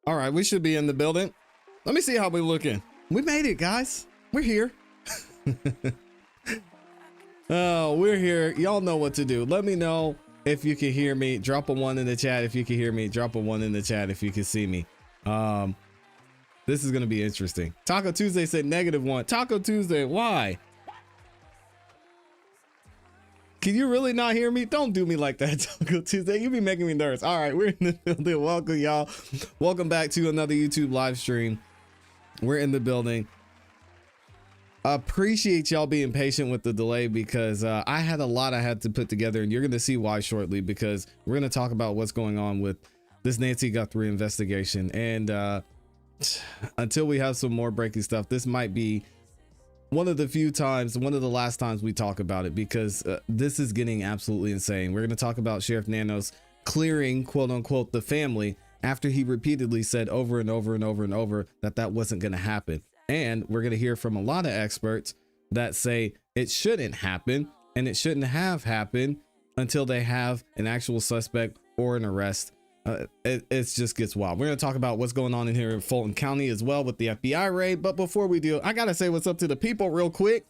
All right, we should be in the building. Let me see how we're looking. We made it, guys. We're here. Oh, we're here. Y'all know what to do. Let me know if you can hear me. Drop a 1 in the chat if you can hear me. Drop a 1 in the chat if you can see me. This is going to be interesting. Taco Tuesday said -1. Taco Tuesday, why? Can you really not hear me? Don't do me like that, Taco Tuesday. You be making me nervous. All right, we're in the building. Welcome, y'all. Welcome back to another YouTube live stream. We're in the building. Appreciate y'all being patient with the delay because I had a lot I had to put together, and you're going to see why shortly, because we're going to talk about what's going on with this Nancy Guthrie investigation. And until we have some more breaking stuff, this might be one of the last times we talk about it, because this is getting absolutely insane. We're going to talk about Sheriff Nanos clearing, quote unquote, the family after he repeatedly said over and over and over and over that wasn't going to happen. And we're going to hear from a lot of experts that say it shouldn't happen, and it shouldn't have happened until they have an actual suspect or an arrest. It just gets wild. We're going to talk about what's going on in here in Fulton County as well with the FBI raid. But before we do, I got to say what's up to the people real quick.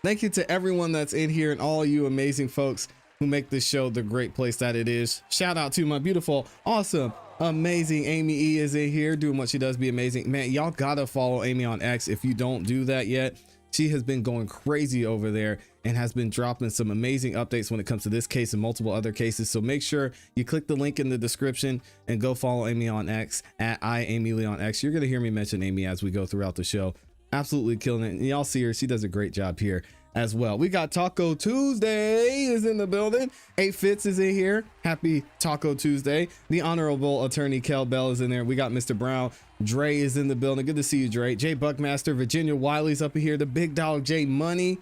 Thank you to everyone that's in here and all you amazing folks who make this show the great place that it is. Shout out to my beautiful, awesome, amazing Amy E is in here doing what she does, be amazing. Man, y'all gotta follow Amy on X if you don't do that yet. She has been going crazy over there and has been dropping some amazing updates when it comes to this case and multiple other cases. So make sure you click the link in the description and go follow Amy on X at @IamyLee on X. You're going to hear me mention Amy as we go throughout the show. Absolutely killing it. And y'all see her. She does a great job here as well. We got Taco Tuesday is in the building. 8 Fitz is in here. Happy Taco Tuesday. The Honorable Attorney Kel Bell is in there. We got Mr. Brown. Dre is in the building. Good to see you, Dre. Jay Buckmaster, Virginia Wiley's up here. The big dog Jay Money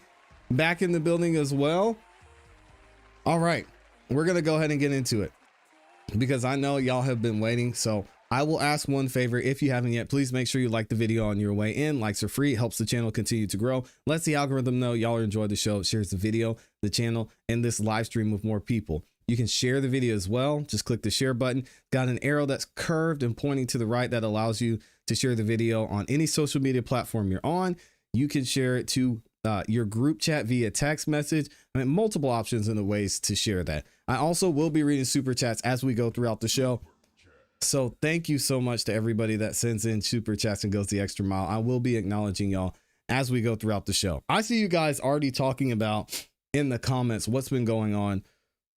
back in the building as well. All right, we're gonna go ahead and get into it because I know y'all have been waiting. So I will ask one favor. If you haven't yet, please make sure you like the video on your way in. Likes are free. It helps the channel continue to grow. Lets the algorithm know y'all enjoy the show. Shares the video, the channel, and this live stream with more people. You can share the video as well. Just click the share button. Got an arrow that's curved and pointing to the right that allows you to share the video on any social media platform you're on. You can share it to your group chat via text message. I mean, multiple options and the ways to share that. I also will be reading super chats as we go throughout the show. So thank you so much to everybody that sends in super chats and goes the extra mile. I will be acknowledging y'all as we go throughout the show. I see you guys already talking about in the comments what's been going on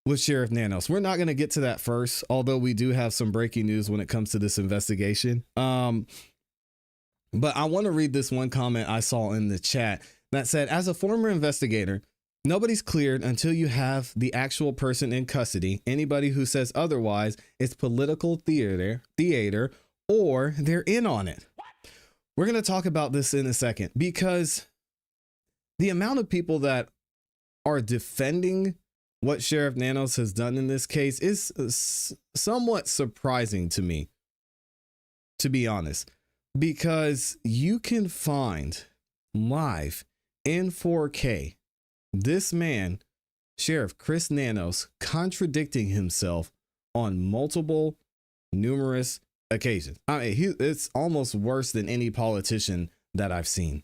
with Sheriff Nanos. We're not going to get to that first, although we do have some breaking news when it comes to this investigation. But I want to read this one comment I saw in the chat that said, as a former investigator, nobody's cleared until you have the actual person in custody. Anybody who says otherwise is political theater, or they're in on it. We're going to talk about this in a second, because the amount of people that are defending what Sheriff Nanos has done in this case is somewhat surprising to me, to be honest, because you can find live in 4K this man, Sheriff Chris Nanos, contradicting himself on numerous occasions. I mean, it's almost worse than any politician that I've seen.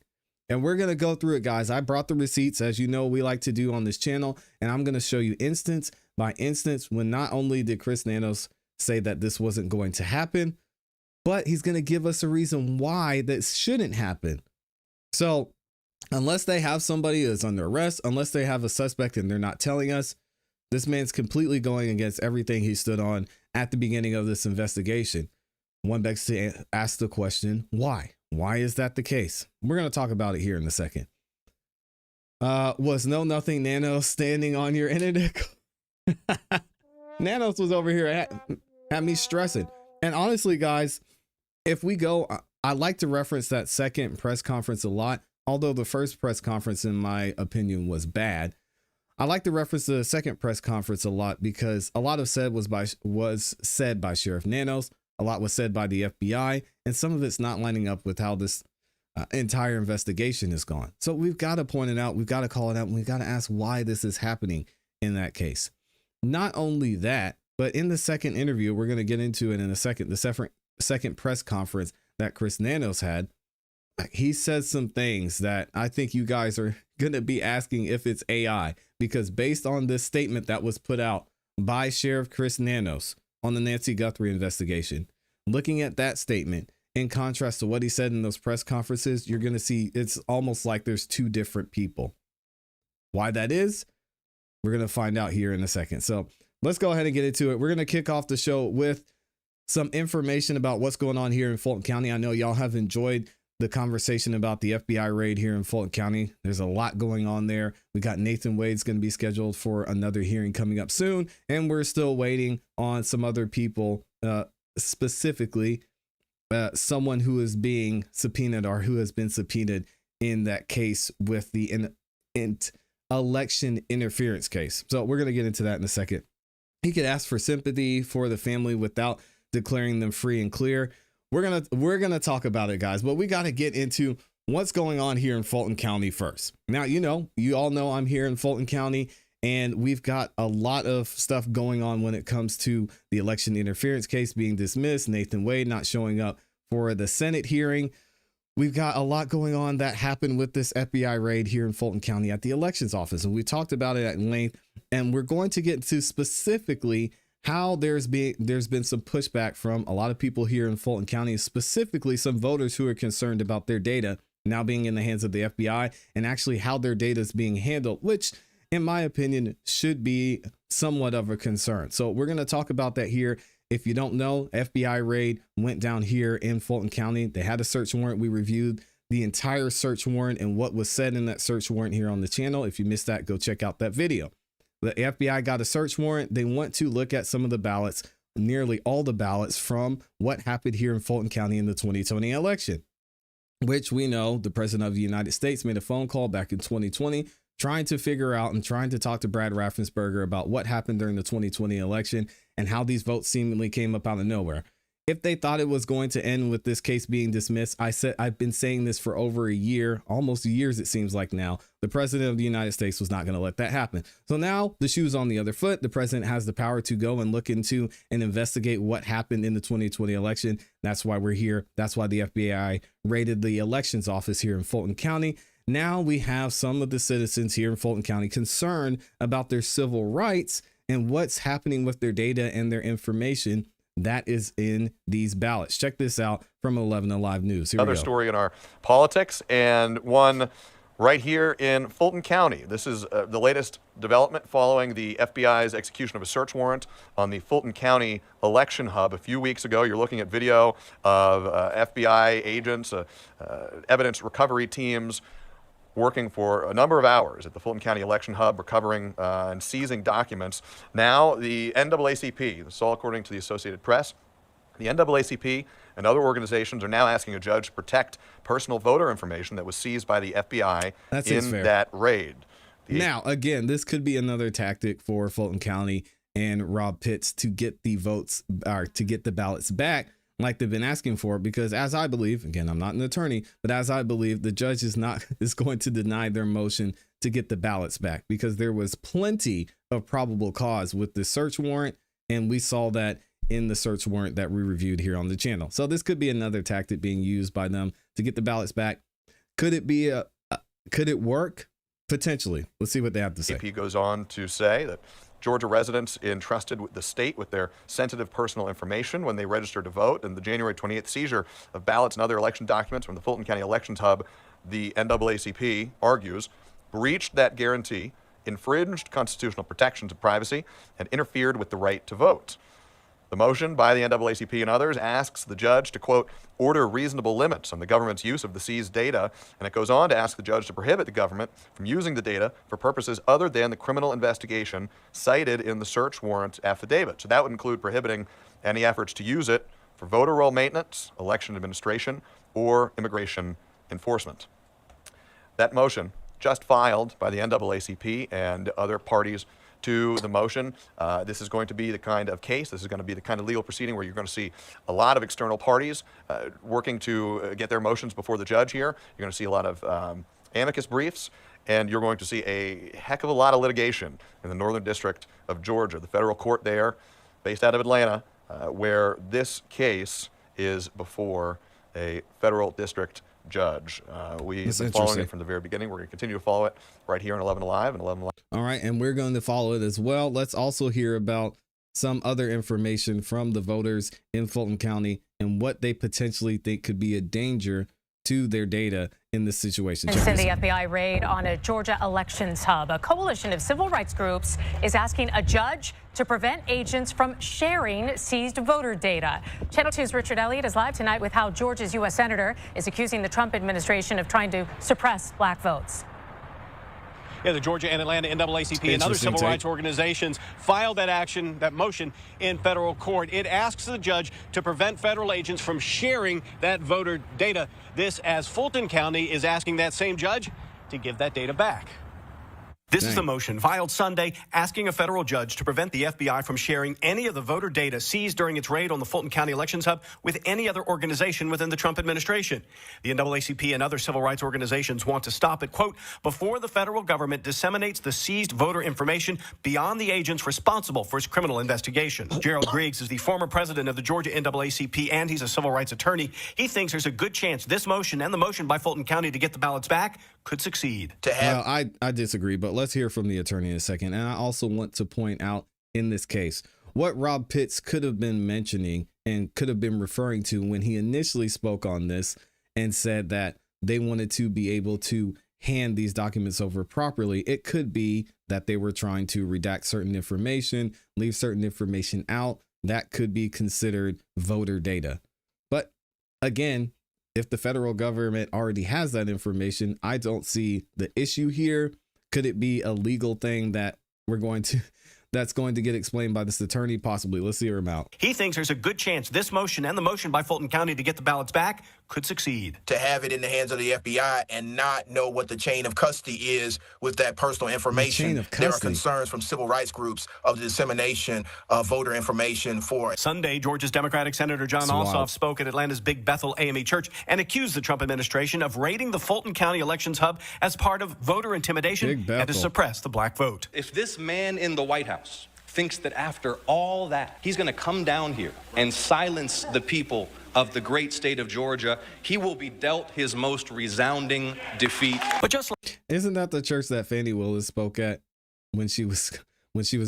And we're going to go through it, guys. I brought the receipts, as you know, we like to do on this channel. And I'm going to show you instance by instance when not only did Chris Nanos say that this wasn't going to happen, but he's going to give us a reason why this shouldn't happen. So unless they have somebody that's under arrest, unless they have a suspect and they're not telling us, this man's completely going against everything he stood on at the beginning of this investigation. One begs to ask the question, why? Why is that the case? We're going to talk about it here in a second. Was nothing Nanos standing on your internet? Nanos was over here had me stressing. And honestly, guys, if we go, I like to reference that second press conference a lot. Although the first press conference, in my opinion, was bad. I like to reference the second press conference a lot because a lot of was said by Sheriff Nanos. A lot was said by the FBI, and some of it's not lining up with how this entire investigation has gone. So we've got to point it out. We've got to call it out. And we've got to ask why this is happening in that case. Not only that, But in the second interview, we're going to get into it in a second, the second press conference that Chris Nanos had, he said some things that I think you guys are going to be asking if it's AI, because based on this statement that was put out by Sheriff Chris Nanos on the Nancy Guthrie investigation, looking at that statement in contrast to what he said in those press conferences, you're going to see it's almost like there's two different people. Why that is, we're going to find out here in a second. So let's go ahead and get into it. We're going to kick off the show with some information about what's going on here in Fulton County. I know y'all have enjoyed the conversation about the FBI raid here in Fulton County. There's a lot going on there. We got Nathan Wade's going to be scheduled for another hearing coming up soon, and we're still waiting on some other people, specifically someone who is being subpoenaed or who has been subpoenaed in that case with the election interference case. So we're going to get into that in a second. He could ask for sympathy for the family without declaring them free and clear. We're gonna talk about it, guys, but we got to get into what's going on here in Fulton County first. Now, you all know I'm here in Fulton County, and we've got a lot of stuff going on when it comes to the election interference case being dismissed, Nathan Wade not showing up for the Senate hearing. We've got a lot going on that happened with this FBI raid here in Fulton County at the elections office, and we talked about it at length, and we're going to get to specifically how there's been some pushback from a lot of people here in Fulton County, specifically some voters who are concerned about their data now being in the hands of the FBI, and actually how their data is being handled, which in my opinion should be somewhat of a concern. So we're going to talk about that here. If you don't know, FBI raid went down here in Fulton County. They had a search warrant. We reviewed the entire search warrant and what was said in that search warrant here on the channel. If you missed that, go check out that video. The FBI got a search warrant. They want to look at some of the ballots, nearly all the ballots from what happened here in Fulton County in the 2020 election, which we know the president of the United States made a phone call back in 2020, trying to figure out and trying to talk to Brad Raffensperger about what happened during the 2020 election and how these votes seemingly came up out of nowhere. If they thought it was going to end with this case being dismissed, I've been saying this for over a year, almost years it seems like now. The president of the United States was not going to let that happen. So now the shoe's on the other foot. The president has the power to go and look into and investigate what happened in the 2020 election. That's why we're here. That's why the FBI raided the elections office here in Fulton County. Now we have some of the citizens here in Fulton County concerned about their civil rights and what's happening with their data and their information that is in these ballots. Check this out from 11 Alive News. Another story in our politics, and one right here in Fulton County. This is the latest development following the FBI's execution of a search warrant on the Fulton County election hub a few weeks ago. You're looking at video of FBI agents, evidence recovery teams working for a number of hours at the Fulton County election hub, recovering and seizing documents. Now, the NAACP, this is all according to the Associated Press, the NAACP and other organizations are now asking a judge to protect personal voter information that was seized by the FBI in that raid. Now, again, this could be another tactic for Fulton County and Rob Pitts to get the votes, or to get the ballots back, like they've been asking for, because as I believe, again, I'm not an attorney, but as I believe, the judge is going to deny their motion to get the ballots back, because there was plenty of probable cause with the search warrant, and we saw that in the search warrant that we reviewed here on the channel. So this could be another tactic being used by them to get the ballots back. Could it be could it work? Potentially. Let's see what they have to say. AP goes on to say that Georgia residents entrusted the state with their sensitive personal information when they registered to vote, and the January 28th seizure of ballots and other election documents from the Fulton County Elections Hub, the NAACP argues, breached that guarantee, infringed constitutional protections of privacy, and interfered with the right to vote. The motion by the NAACP and others asks the judge to, quote, order reasonable limits on the government's use of the seized data, and it goes on to ask the judge to prohibit the government from using the data for purposes other than the criminal investigation cited in the search warrant affidavit. So that would include prohibiting any efforts to use it for voter roll maintenance, election administration, or immigration enforcement. That motion, just filed by the NAACP and other parties to the motion. This is going to be the kind of case, this is going to be the kind of legal proceeding where you're going to see a lot of external parties working to get their motions before the judge here. You're going to see a lot of amicus briefs, and you're going to see a heck of a lot of litigation in the Northern District of Georgia. The federal court there based out of Atlanta, where this case is before a federal district judge. We've been following it from the very beginning. We're going to continue to follow it right here on 11 Alive and 11 Alive. All right, and we're going to follow it as well. Let's also hear about some other information from the voters in Fulton County and what they potentially think could be a danger to their data in this situation. And in the FBI raid on a Georgia elections hub, a coalition of civil rights groups is asking a judge to prevent agents from sharing seized voter data. Channel 2's Richard Elliott is live tonight with how Georgia's U.S. senator is accusing the Trump administration of trying to suppress black votes. Yeah, the Georgia and Atlanta NAACP and other civil rights organizations filed that motion in federal court. It asks the judge to prevent federal agents from sharing that voter data. This as Fulton County is asking that same judge to give that data back. This is the motion filed Sunday asking a federal judge to prevent the FBI from sharing any of the voter data seized during its raid on the Fulton County elections hub with any other organization within the Trump administration. The NAACP and other civil rights organizations want to stop it, quote, before the federal government disseminates the seized voter information beyond the agents responsible for its criminal investigation. Gerald Griggs is the former president of the Georgia NAACP, and he's a civil rights attorney. He thinks there's a good chance this motion and the motion by Fulton County to get the ballots back could succeed. Well, I disagree, but let's hear from the attorney in a second. And I also want to point out in this case what Rob Pitts could have been mentioning and could have been referring to when he initially spoke on this and said that they wanted to be able to hand these documents over properly. It could be that they were trying to redact certain information, leave certain information out. That could be considered voter data. But again, if the federal government already has that information, I don't see the issue here. Could it be a legal thing that that's going to get explained by this attorney? Possibly. Let's hear him out. He thinks there's a good chance this motion and the motion by Fulton County to get the ballots back could succeed. To have it in the hands of the FBI and not know what the chain of custody is with that personal information. There are concerns from civil rights groups of the dissemination of voter information for it. Sunday, Georgia's Democratic Senator John Ossoff spoke at Atlanta's Big Bethel AME Church and accused the Trump administration of raiding the Fulton County elections hub as part of voter intimidation and to suppress the black vote. If this man in the White House thinks that after all that, he's going to come down here and silence the people of the great state of Georgia, he will be dealt his most resounding defeat. But just like, isn't that the church that Fannie Willis spoke at when she was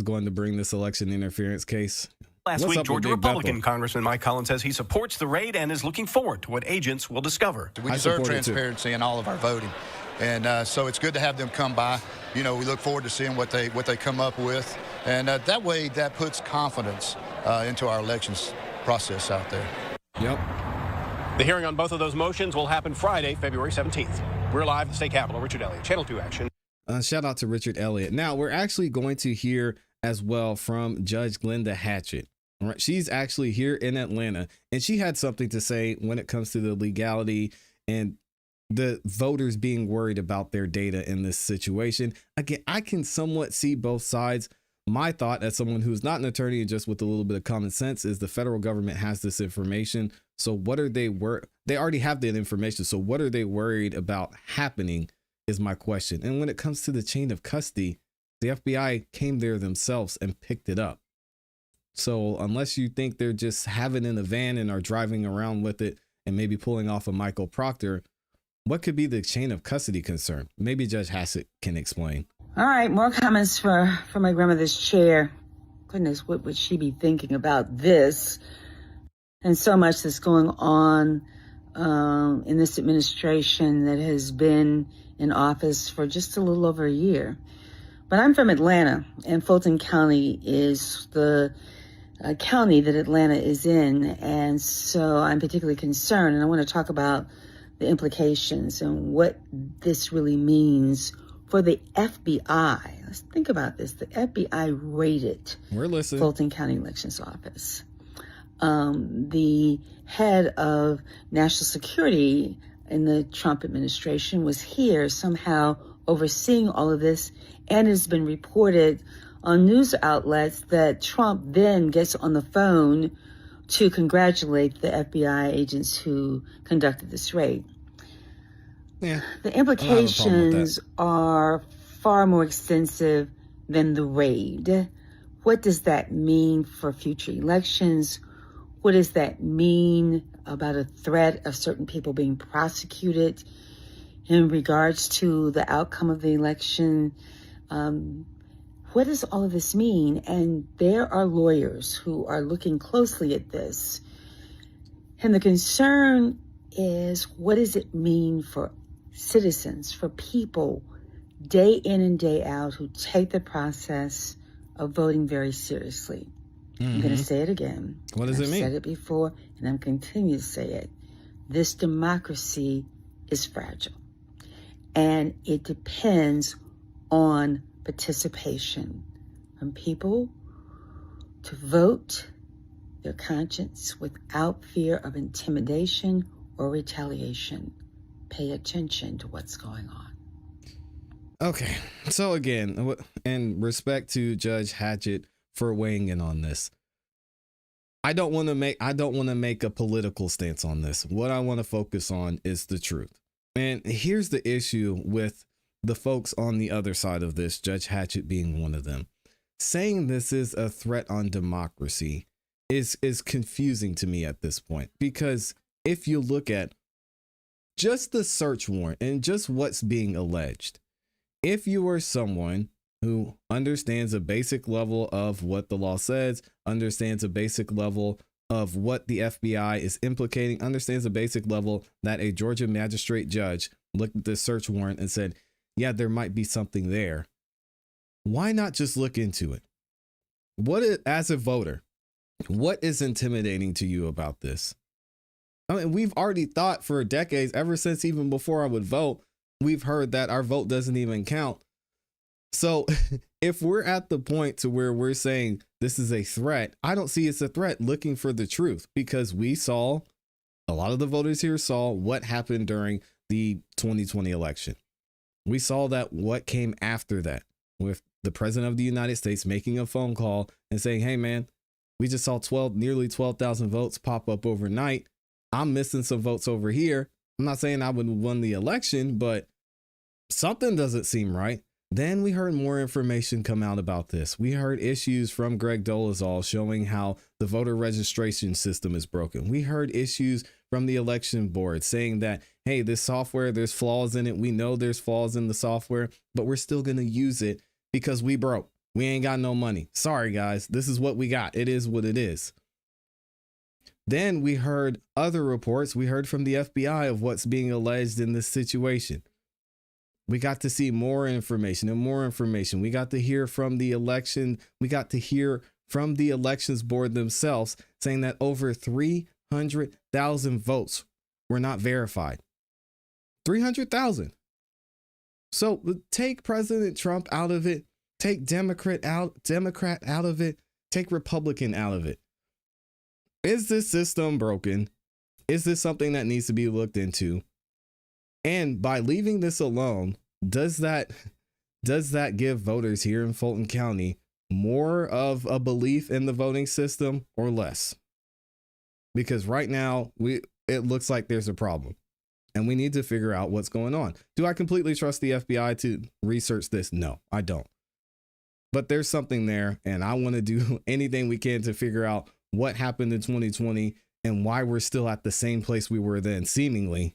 going to bring this election interference case? Last week, Georgia Republican Congressman Mike Collins says he supports the raid and is looking forward to what agents will discover. We deserve transparency in all of our voting. And so it's good to have them come by. You know, we look forward to seeing what they come up with. And that way, that puts confidence into our elections process out there. Yep. The hearing on both of those motions will happen Friday, February 17th. We're live at the State Capitol. Richard Elliott, Channel 2 Action. Shout out to Richard Elliott. Now, we're actually going to hear as well from Judge Glenda Hatchett. All right, she's actually here in Atlanta, and she had something to say when it comes to the legality and the voters being worried about their data in this situation. Again, I can somewhat see both sides. My thought as someone who's not an attorney and just with a little bit of common sense is the federal government has this information. So what are they they already have that information. So what are they worried about happening is my question. And when it comes to the chain of custody, the FBI came there themselves and picked it up. So unless you think they're just having it in a van and are driving around with it and maybe pulling off a Michael Proctor, what could be the chain of custody concern? Maybe Judge Hassett can explain. All right, more comments for my grandmother's chair. Goodness, what would she be thinking about this? And so much that's going on in this administration that has been in office for just a little over a year. But I'm from Atlanta, and Fulton County is the county that Atlanta is in. And so I'm particularly concerned, and I want to talk about the implications and what this really means for the FBI. Let's think about this. The FBI raided Fulton County Elections Office. The head of national security in the Trump administration was here somehow overseeing all of this, and it's been reported on news outlets that Trump then gets on the phone to congratulate the FBI agents who conducted this raid. Yeah, the implications are far more extensive than the raid. What does that mean for future elections? What does that mean about a threat of certain people being prosecuted in regards to the outcome of the election? What does all of this mean? And there are lawyers who are looking closely at this. And the concern is, what does it mean for citizens, for people day in and day out who take the process of voting very seriously? I'm going to say it again. What does it mean? I've said it before, and I'm continuing to say it. This democracy is fragile, and it depends on participation from people to vote their conscience without fear of intimidation or retaliation. Pay attention to what's going on. Okay, so again, and respect to Judge Hatchett for weighing in on this. I don't want to make a political stance on this. What I want to focus on is the truth. And here's the issue with the folks on the other side of this, Judge Hatchett being one of them. Saying this is a threat on democracy is confusing to me at this point, because if you look at just the search warrant and just what's being alleged, if you are someone who understands a basic level of what the law says, understands a basic level of what the FBI is implicating, understands a basic level that a Georgia magistrate judge looked at this search warrant and said, yeah, there might be something there. Why not just look into it? As a voter, what is intimidating to you about this? I mean, we've already thought for decades, ever since even before I would vote, we've heard that our vote doesn't even count. So if we're at the point to where we're saying this is a threat, I don't see it's a threat looking for the truth, because we saw, a lot of the voters here saw what happened during the 2020 election. We saw that what came after that, with the president of the United States making a phone call and saying, hey, man, we just saw nearly 12,000 votes pop up overnight. I'm missing some votes over here. I'm not saying I would have won the election, but something doesn't seem right. Then we heard more information come out about this. We heard issues from Greg Dolezal showing how the voter registration system is broken. We heard issues from the election board saying that, hey, this software, there's flaws in it. We know there's flaws in the software, but we're still going to use it because we broke. We ain't got no money. Sorry, guys. This is what we got. It is what it is. Then we heard other reports. We heard from the FBI of what's being alleged in this situation. We got to see more information and more information. We got to hear from the election. We got to hear from the elections board themselves saying that over 300,000 votes were not verified. 300,000. So take President Trump out of it. Take Democrat out of it. Take Republican out of it. Is this system broken? Is this something that needs to be looked into? And by leaving this alone, does that give voters here in Fulton County more of a belief in the voting system or less? Because right now it looks like there's a problem and we need to figure out what's going on. Do I completely trust the FBI to research this? No, I don't. But there's something there, and I want to do anything we can to figure out what happened in 2020 and why we're still at the same place we were then, seemingly.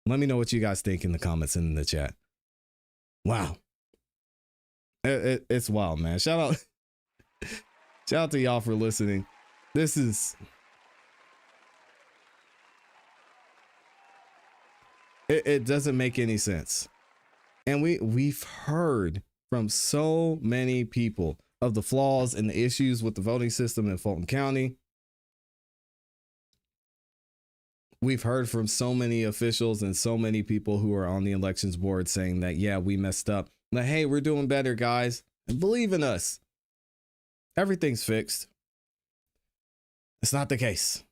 Let me know what you guys think in the comments and in the chat. Wow. It's wild, man. Shout out to y'all for listening. It doesn't make any sense. And we've heard from so many people of the flaws and the issues with the voting system in Fulton County. We've heard from so many officials and so many people who are on the elections board saying that, yeah, we messed up. But hey, we're doing better, guys. And believe in us. Everything's fixed. It's not the case.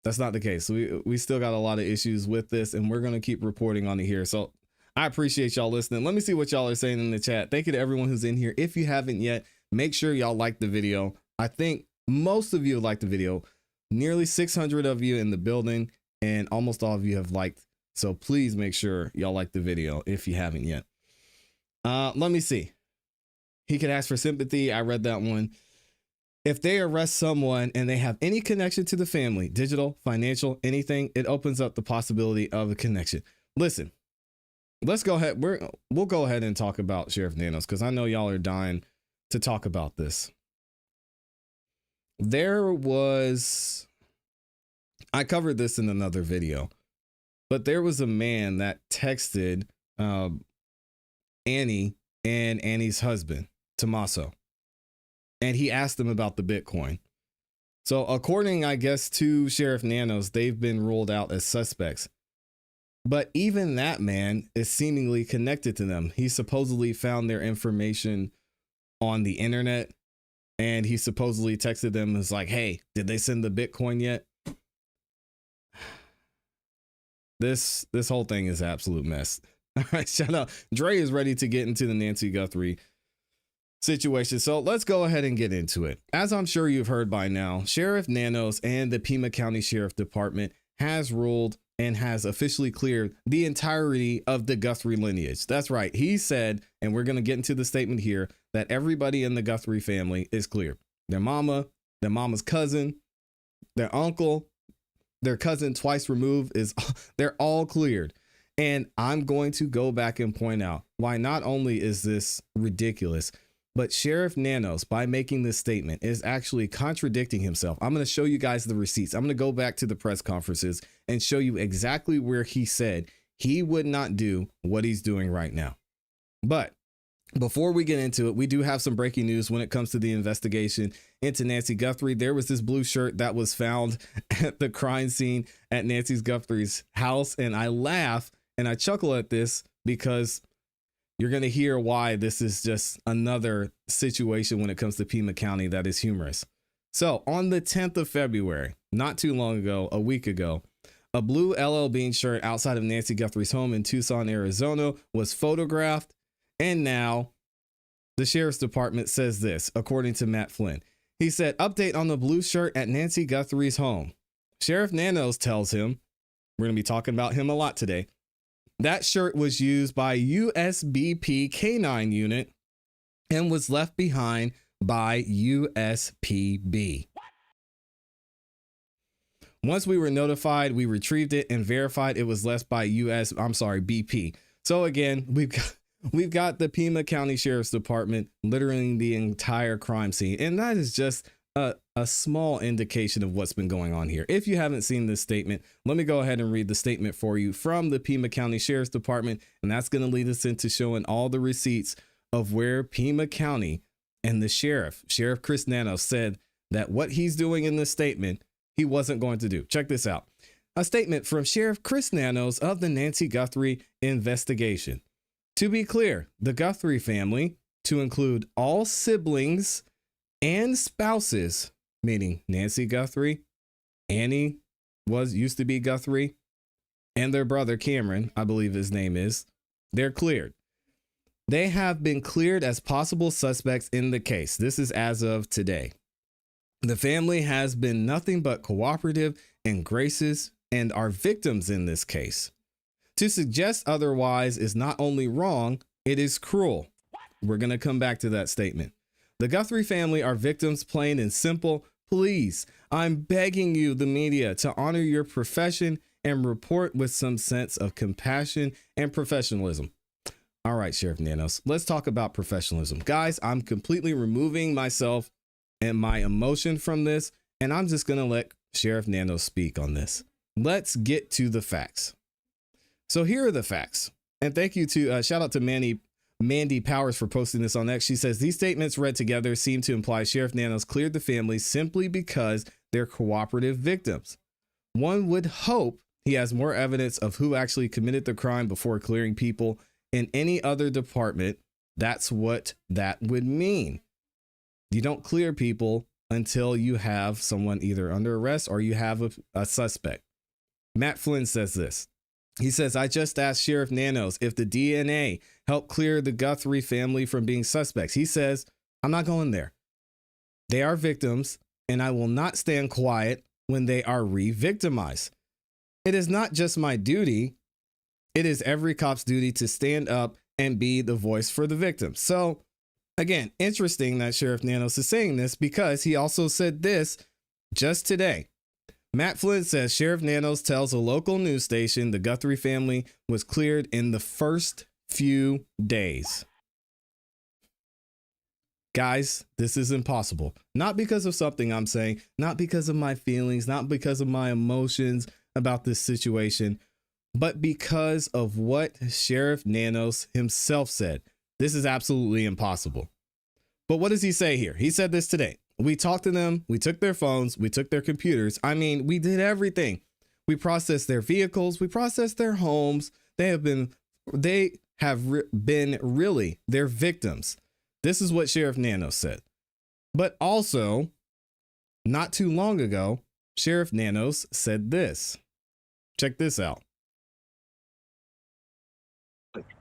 That's not the case. We still got a lot of issues with this, and we're going to keep reporting on it here. So I appreciate y'all listening. Let me see what y'all are saying in the chat. Thank you to everyone who's in here. If you haven't yet, make sure y'all like the video. I think most of you like the video. Nearly 600 of you in the building. And almost all of you have liked. So please make sure y'all like the video if you haven't yet. Let me see. He could ask for sympathy. I read that one. If they arrest someone and they have any connection to the family, digital, financial, anything, it opens up the possibility of a connection. Listen, let's go ahead. We'll go ahead and talk about Sheriff Nanos because I know y'all are dying to talk about this. I covered this in another video, but there was a man that texted Annie and Annie's husband, Tommaso, and he asked them about the Bitcoin. So according, I guess, to Sheriff Nanos, they've been ruled out as suspects. But even that man is seemingly connected to them. He supposedly found their information on the internet, and he supposedly texted them and was like, hey, did they send the Bitcoin yet? This whole thing is absolute mess. All right, shout out. Dre is ready to get into the Nancy Guthrie situation. So let's go ahead and get into it. As I'm sure you've heard by now, Sheriff Nanos and the Pima County Sheriff Department has ruled and has officially cleared the entirety of the Guthrie lineage. That's right. He said, and we're going to get into the statement here, that everybody in the Guthrie family is clear. Their mama, their mama's cousin, their uncle, their cousin twice removed, they're all cleared. And I'm going to go back and point out why not only is this ridiculous, but Sheriff Nanos, by making this statement, is actually contradicting himself. I'm going to show you guys the receipts. I'm going to go back to the press conferences and show you exactly where he said he would not do what he's doing right now. But before we get into it, we do have some breaking news when it comes to the investigation into Nancy Guthrie. There was this blue shirt that was found at the crime scene at Nancy Guthrie's house. And I laugh and I chuckle at this because you're going to hear why this is just another situation when it comes to Pima County that is humorous. So on the 10th of February, not too long ago, a week ago, a blue LL Bean shirt outside of Nancy Guthrie's home in Tucson, Arizona was photographed. And now the sheriff's department says this, according to Matt Flynn. He said, update on the blue shirt at Nancy Guthrie's home. Sheriff Nanos tells him, we're going to be talking about him a lot today, that shirt was used by USBP K9 unit and was left behind by USPB. Once we were notified, we retrieved it and verified it was left by BP. So again, we've got the Pima County Sheriff's Department littering the entire crime scene. And that is just a small indication of what's been going on here. If you haven't seen this statement, let me go ahead and read the statement for you from the Pima County Sheriff's Department. And that's going to lead us into showing all the receipts of where Pima County and the Sheriff Chris Nanos, said that what he's doing in this statement, he wasn't going to do. Check this out. A statement from Sheriff Chris Nanos of the Nancy Guthrie investigation. To be clear, the Guthrie family, to include all siblings and spouses, meaning Nancy Guthrie, Annie used to be Guthrie, and their brother Cameron, I believe his name is, they're cleared. They have been cleared as possible suspects in the case. This is as of today. The family has been nothing but cooperative and gracious and are victims in this case. To suggest otherwise is not only wrong, it is cruel. We're going to come back to that statement. The Guthrie family are victims, plain and simple. Please, I'm begging you, the media, to honor your profession and report with some sense of compassion and professionalism. All right, Sheriff Nanos, let's talk about professionalism. Guys, I'm completely removing myself and my emotion from this, and I'm just going to let Sheriff Nanos speak on this. Let's get to the facts. So here are the facts. And thank you to shout out to Mandy Powers for posting this on X. She says these statements read together seem to imply Sheriff Nanos cleared the family simply because they're cooperative victims. One would hope he has more evidence of who actually committed the crime before clearing people in any other department. That's what that would mean. You don't clear people until you have someone either under arrest or you have a suspect. Matt Flynn says this. He says, I just asked Sheriff Nanos if the DNA helped clear the Guthrie family from being suspects. He says, I'm not going there. They are victims, and I will not stand quiet when they are re-victimized. It is not just my duty. It is every cop's duty to stand up and be the voice for the victims. So Again, interesting that Sheriff Nanos is saying this because he also said this just today. Matt Flint says Sheriff Nanos tells a local news station the Guthrie family was cleared in the first few days. Guys, this is impossible. Not because of something I'm saying, not because of my feelings, not because of my emotions about this situation, but because of what Sheriff Nanos himself said. This is absolutely impossible. But what does he say here? He said this today. We talked to them. We took their phones. We took their computers. I mean, we did everything. We processed their vehicles. We processed their homes. They have been really their victims. This is what Sheriff Nanos said. But also, not too long ago, Sheriff Nanos said this. Check this out.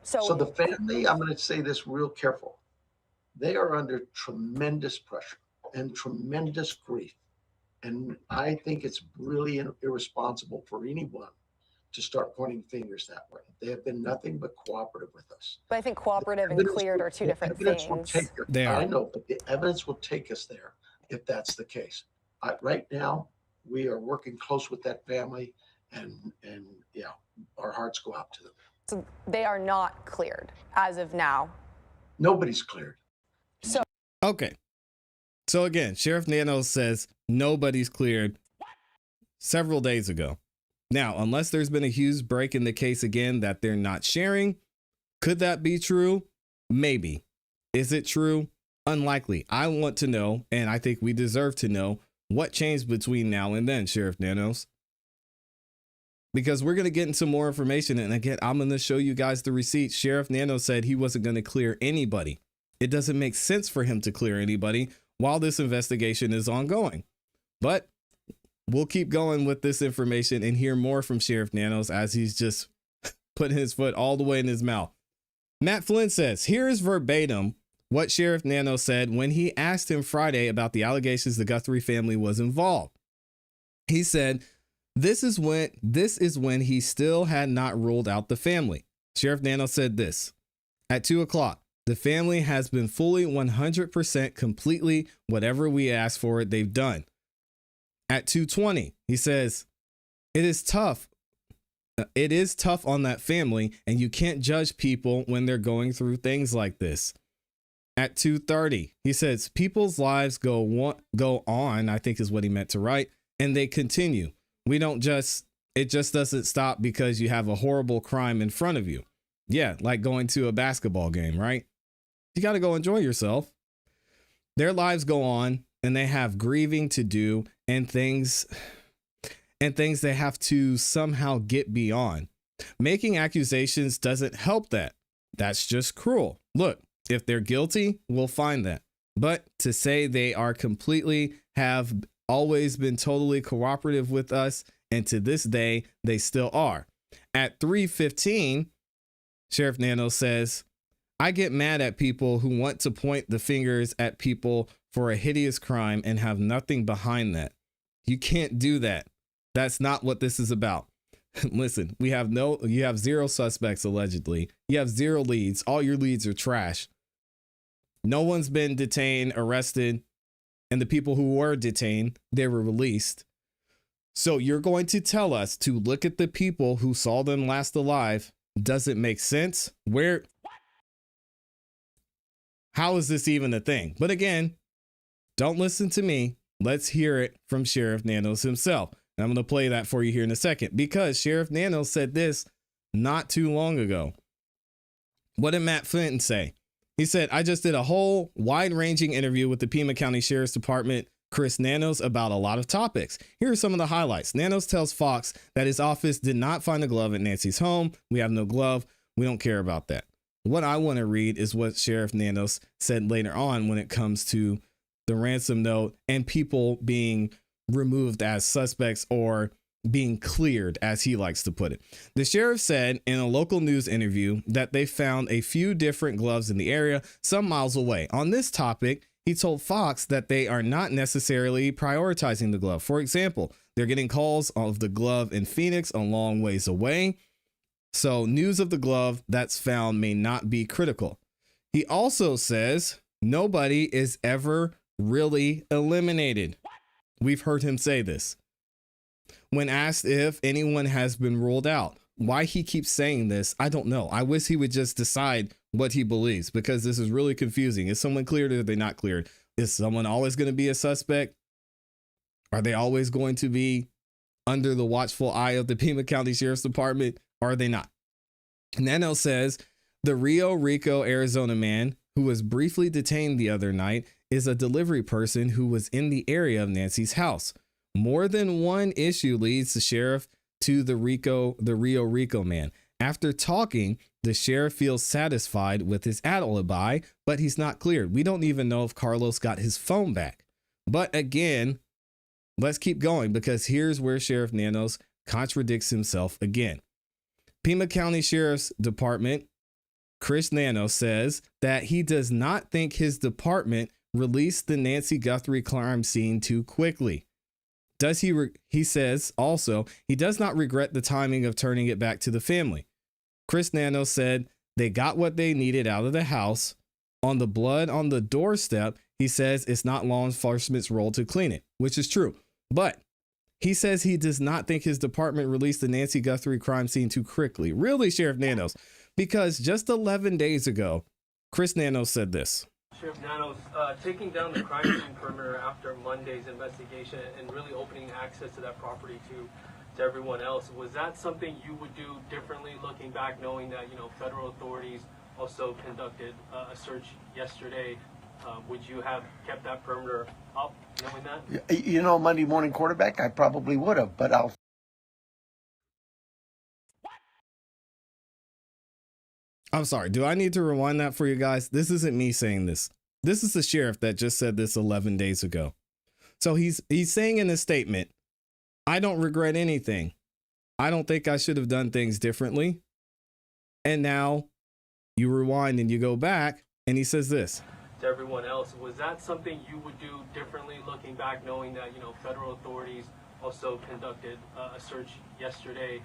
So the family, I'm going to say this real careful. They are under tremendous pressure and tremendous grief. And I think it's really irresponsible for anyone to start pointing fingers that way. They have been nothing but cooperative with us. But I think cooperative and cleared are two different things. I know, but the evidence will take us there if that's the case. Right now, we are working close with that family, and yeah, our hearts go out to them. So they are not cleared as of now. Nobody's cleared. Okay. So again, Sheriff Nanos says nobody's cleared several days ago. Now, unless there's been a huge break in the case again that they're not sharing, could that be true? Maybe. Is it true? Unlikely. I want to know, and I think we deserve to know, what changed between now and then, Sheriff Nanos. Because we're going to get into more information. And again, I'm going to show you guys the receipts. Sheriff Nanos said he wasn't going to clear anybody. It doesn't make sense for him to clear anybody while this investigation is ongoing. But we'll keep going with this information and hear more from Sheriff Nanos as he's just putting his foot all the way in his mouth. Matt Flint says, here is verbatim what Sheriff Nanos said when he asked him Friday about the allegations the Guthrie family was involved. He said, This is when he still had not ruled out the family. Sheriff Nanos said this. At 2 o'clock, the family has been fully 100% completely whatever we asked for it, they've done. At 2:20, he says, it is tough. It is tough on that family, and you can't judge people when they're going through things like this. At 2:30, he says, people's lives go on, I think is what he meant to write, and they continue. It just doesn't stop because you have a horrible crime in front of you. Yeah, like going to a basketball game, right? You got to go enjoy yourself. Their lives go on and they have grieving to do and things they have to somehow get beyond. Making accusations doesn't help that. That's just cruel. Look, if they're guilty, we'll find that. But to say they are have always been totally cooperative with us, and to this day, they still are. At 3:15, Sheriff Nanos says, I get mad at people who want to point the fingers at people for a hideous crime and have nothing behind that. You can't do that. That's not what this is about. Listen, you have 0 suspects allegedly. You have 0 leads. All your leads are trash. No one's been detained, arrested, and the people who were detained, they were released. So you're going to tell us to look at the people who saw them last alive. Does it make sense? How is this even a thing? But again, don't listen to me. Let's hear it from Sheriff Nanos himself. And I'm going to play that for you here in a second because Sheriff Nanos said this not too long ago. What did Matt Flint say? He said, I just did a whole wide-ranging interview with the Pima County Sheriff's Department, Chris Nanos, about a lot of topics. Here are some of the highlights. Nanos tells Fox that his office did not find a glove at Nancy's home. We have no glove. We don't care about that. What I want to read is what Sheriff Nanos said later on when it comes to the ransom note and people being removed as suspects or being cleared, as he likes to put it. The sheriff said in a local news interview that they found a few different gloves in the area some miles away. On this topic, he told Fox that they are not necessarily prioritizing the glove. For example, they're getting calls of the glove in Phoenix a long ways away. So news of the glove that's found may not be critical. He also says Nobody is ever really eliminated. We've heard him say this. When asked if anyone has been ruled out, why he keeps saying this, I don't know. I wish he would just decide what he believes, because this is really confusing. Is someone cleared or are they not cleared? Is someone always going to be a suspect? Are they always going to be under the watchful eye of the Pima County Sheriff's Department? Or are they not? Nanos says the Rio Rico, Arizona man who was briefly detained the other night is a delivery person who was in the area of Nancy's house. More than one issue leads the sheriff to the Rio Rico man. After talking, the sheriff feels satisfied with his alibi, but he's not cleared. We don't even know if Carlos got his phone back. But again, let's keep going, because here's where Sheriff Nanos contradicts himself again. Pima County Sheriff's Department, Chris Nanos, says that he does not think his department released the Nancy Guthrie crime scene too quickly. He says also he does not regret the timing of turning it back to the family. Chris Nanos said they got what they needed out of the house. On the blood on the doorstep, he says it's not law enforcement's role to clean it, which is true. But he says he does not think his department released the Nancy Guthrie crime scene too quickly. Really, Sheriff Nanos? Because just 11 days ago, Chris Nanos said this. Sheriff Nanos, taking down the crime scene perimeter after Monday's investigation and really opening access to that property to everyone else, was that something you would do differently looking back, knowing that, federal authorities also conducted a search yesterday? Would you have kept that perimeter up, knowing that? Monday morning quarterback, I probably would have, but I'm sorry. Do I need to rewind that for you guys? This isn't me saying this. This is the sheriff that just said this 11 days ago. So he's saying in his statement, I don't regret anything. I don't think I should have done things differently. And now you rewind and you go back and he says this. To everyone else, was that something you would do differently looking back, knowing that, federal authorities also conducted a search yesterday?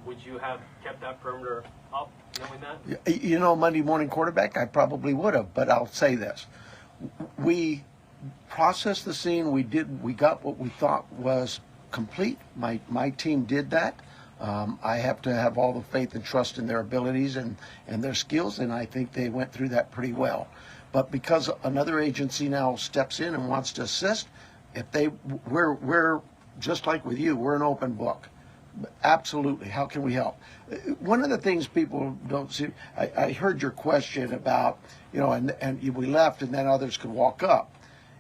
Would you have kept that perimeter up, knowing that? Monday morning quarterback, I probably would have, but I'll say this. We processed the scene. We got what we thought was complete. My team did that. I have to have all the faith and trust in their abilities and their skills, and I think they went through that pretty well. But because another agency now steps in and wants to assist, we're just like with you, we're an open book. Absolutely. How can we help? One of the things people don't see, I heard your question about, and we left and then others could walk up.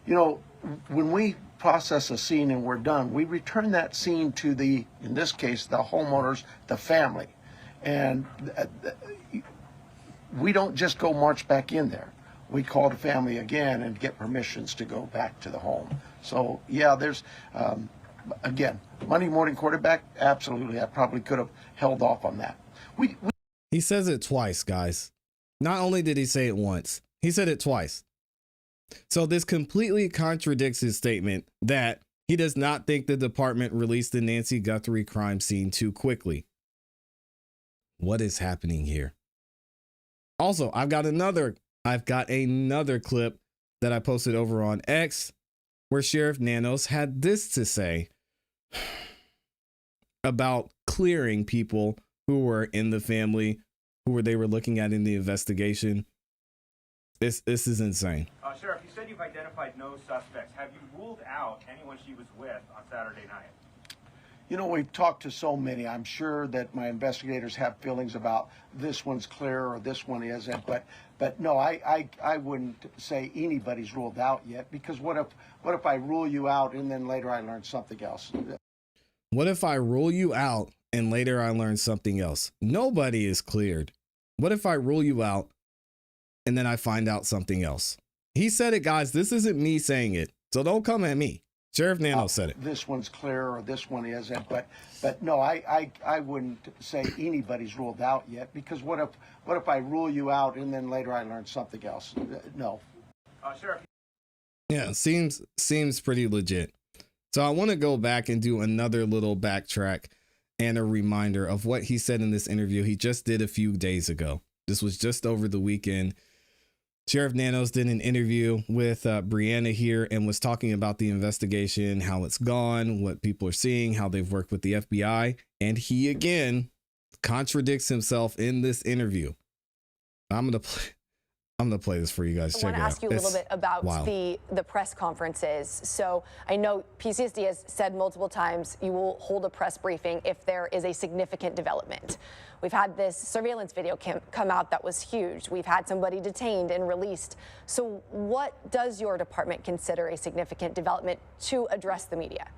When we process a scene and we're done, we return that scene to in this case, the homeowners, the family. And we don't just go march back in there. We call the family again and get permissions to go back to the home. So yeah, there's, again, Monday morning quarterback, absolutely. I probably could have held off on that. He says it twice, guys. Not only did he say it once, he said it twice. So this completely contradicts his statement that he does not think the department released the Nancy Guthrie crime scene too quickly. What is happening here? Also, I've got another clip that I posted over on X where Sheriff Nanos had this to say about clearing people who were in the family, they were looking at in the investigation. This is insane. Sheriff, you said you've identified no suspects. Have you ruled out anyone she was with on Saturday night? We've talked to so many. I'm sure that my investigators have feelings about this one's clear or this one isn't. But no, I wouldn't say anybody's ruled out yet, because what if I rule you out and then later I learn something else? What if I rule you out and later I learn something else? Nobody is cleared. What if I rule you out and then I find out something else? He said it, guys. This isn't me saying it, so don't come at me. Sheriff Nanos said it. This one's clear or this one isn't, but no, I wouldn't say anybody's ruled out yet, because what if I rule you out and then later I learn something else? No. Sheriff. Yeah, seems pretty legit. So I want to go back and do another little backtrack and a reminder of what he said in this interview he just did a few days ago. This was just over the weekend. Sheriff Nanos did an interview with Brianna here and was talking about the investigation, how it's gone, what people are seeing, how they've worked with the FBI. And he, again, contradicts himself in this interview. I'm going to play this for you guys. I want to ask you a little bit about the press conferences. So I know PCSD has said multiple times you will hold a press briefing if there is a significant development. We've had this surveillance video come out that was huge. We've had somebody detained and released. So what does your department consider a significant development to address the media?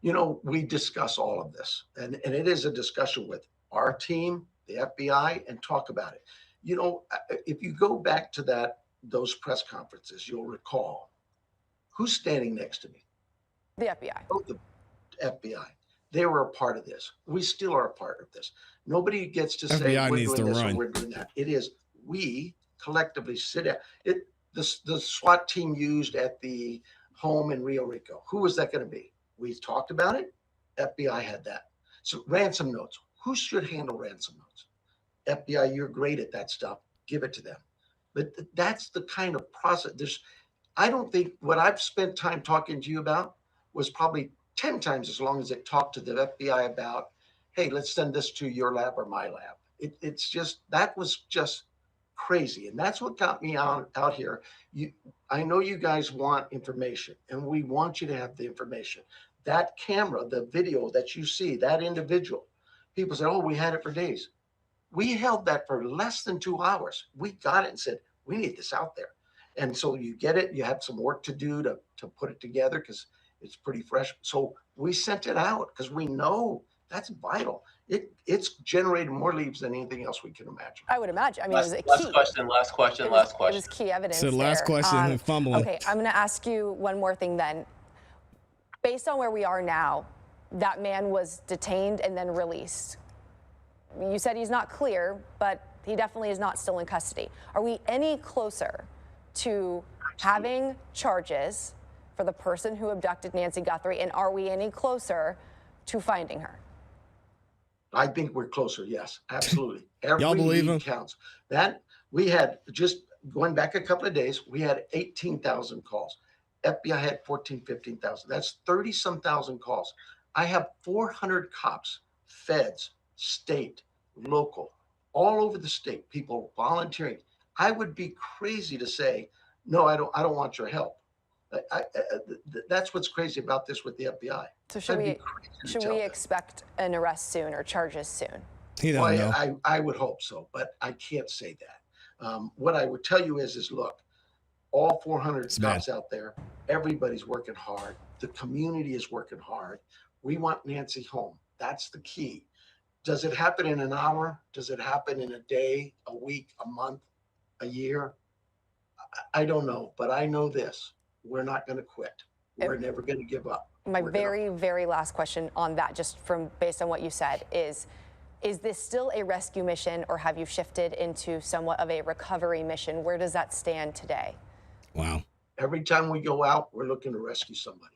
You know, we discuss all of this, and it is a discussion with our team, the FBI, and talk about it. You know, if you go back to those press conferences, you'll recall who's standing next to me. The FBI. Oh, the FBI. They were a part of this. We still are a part of this. Nobody gets to say FBI we're doing this or we're doing that. It is we collectively sit down. The SWAT team used at the home in Rio Rico. Who was that going to be? We talked about it. FBI had that. So ransom notes. Who should handle ransom notes? FBI, you're great at that stuff. Give it to them. But that's the kind of process. I don't think what I've spent time talking to you about was probably 10 times as long as it talked to the FBI about, hey, let's send this to your lab or my lab. It's just, that was just crazy. And that's what got me out here. I know you guys want information, and we want you to have the information. That camera, the video that you see, that individual, people say, oh, we had it for days. We held that for less than 2 hours. We got it and said, we need this out there. And so you get it, you have some work to do to put it together because it's pretty fresh. So we sent it out because we know that's vital. It's generated more leads than anything else we can imagine. I would imagine. I mean, last question. It was key evidence. So last question, fumbling. Okay, I'm going to ask you one more thing then. Based on where we are now, that man was detained and then released. You said he's not clear, but he definitely is not still in custody. Are we any closer to having charges for the person who abducted Nancy Guthrie, and are we any closer to finding her? I think we're closer, yes, absolutely. Every Y'all believe him? Counts. That we had, just going back a couple of days, we had 18,000 calls. FBI had 14, 15,000. That's 30-some thousand calls. I have 400 cops, feds, state, local, all over the state, people volunteering. I would be crazy to say, no, I don't want your help. That's what's crazy about this with the FBI. So should we expect an arrest soon or charges soon? He don't know. I would hope so, but I can't say that. What I would tell you is look, all 400 cops out there, everybody's working hard. The community is working hard. We want Nancy home. That's the key. Does it happen in an hour? Does it happen in a day, a week, a month, a year? I don't know, but I know this. We're not going to quit. We're never going to give up. My very last question on that, just from based on what you said, is this still a rescue mission, or have you shifted into somewhat of a recovery mission? Where does that stand today? Wow. Every time we go out, we're looking to rescue somebody.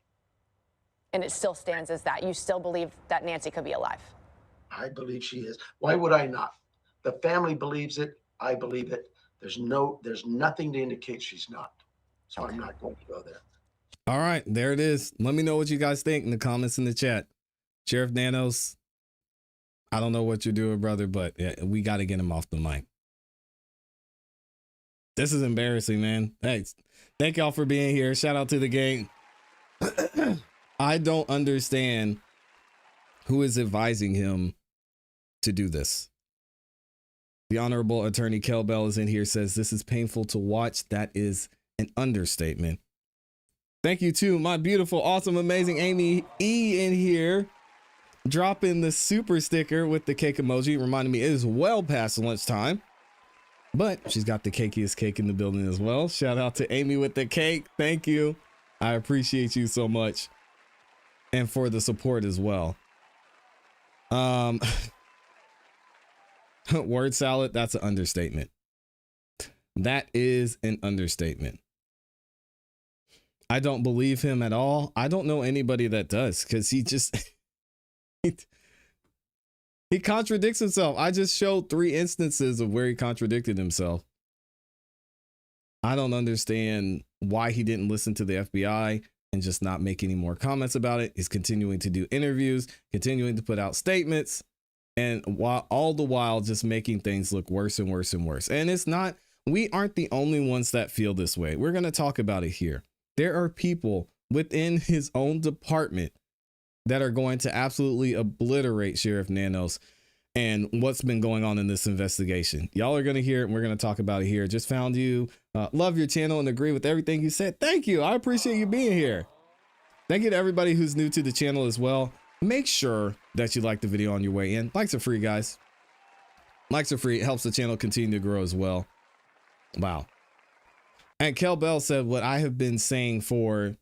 And it still stands as that. You still believe that Nancy could be alive? I believe she is. Why would I not? The family believes it. I believe it. There's nothing to indicate she's not. So I'm not going to go there. All right, there it is. Let me know what you guys think in the comments in the chat. Sheriff Nanos, I don't know what you're doing, brother, but yeah, we got to get him off the mic. This is embarrassing, man. Thanks. Thank y'all for being here. Shout out to the gang. I don't understand who is advising him to do this. The Honorable Attorney Kel Bell is in here, says this is painful to watch. That is an understatement. Thank you to my beautiful, awesome, amazing Amy E in here, dropping the super sticker with the cake emoji, reminding me it is well past lunchtime, but she's got the cakiest cake in the building as well. Shout out to Amy with the cake. Thank you. I appreciate you so much, and for the support as well. Word salad, that's an understatement. That is an understatement. I don't believe him at all. I don't know anybody that does, because he just he contradicts himself. I just showed 3 instances of where he contradicted himself. I don't understand why he didn't listen to the FBI and just not make any more comments about it. He's continuing to do interviews, continuing to put out statements, and while all the while just making things look worse and worse and worse. And it's not, we aren't the only ones that feel this way. We're going to talk about it here. There are people within his own department that are going to absolutely obliterate Sheriff Nanos and what's been going on in this investigation. Y'all are going to hear it, and we're going to talk about it here. Just found you, love your channel and agree with everything you said. Thank you. I appreciate you being here. Thank you to everybody who's new to the channel as well. Make sure that you like the video on your way in. Likes are free, guys. Likes are free. It helps the channel continue to grow as well. Wow. And Kel Bell said what I have been saying for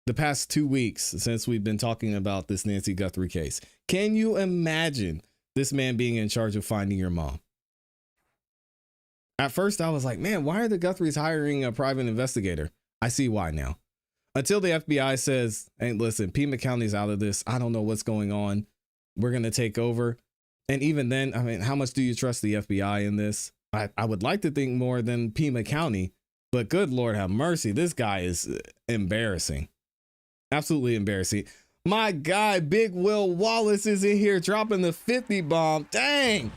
the past 2 weeks since we've been talking about this Nancy Guthrie case. Can you imagine this man being in charge of finding your mom? At first I was like, man, why are the Guthries hiring a private investigator? I see why now. Until the FBI says, hey, listen, Pima County's out of this. I don't know what's going on. We're going to take over. And even then, I mean, how much do you trust the FBI in this? I would like to think more than Pima County, but good Lord have mercy. This guy is embarrassing. Absolutely embarrassing. My guy, Big Will Wallace, is in here dropping the 50 bomb. Dang.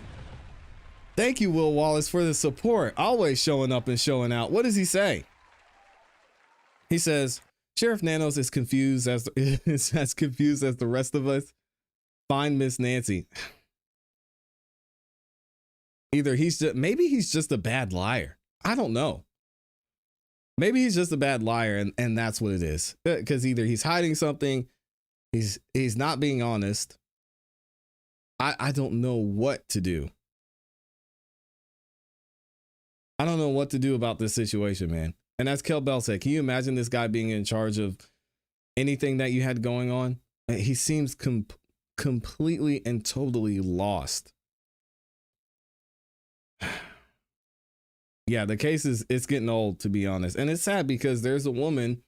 Thank you, Will Wallace, for the support. Always showing up and showing out. What does he say? He says, Sheriff Nanos is confused as confused as the rest of us. Find Miss Nancy. Either maybe he's just a bad liar. I don't know. Maybe he's just a bad liar, and that's what it is. Because either he's hiding something, he's not being honest. I don't know what to do. I don't know what to do about this situation, man. And as Kel Bell said, can you imagine this guy being in charge of anything that you had going on? He seems completely and totally lost. Yeah, the case it's getting old, to be honest. And it's sad because there's a woman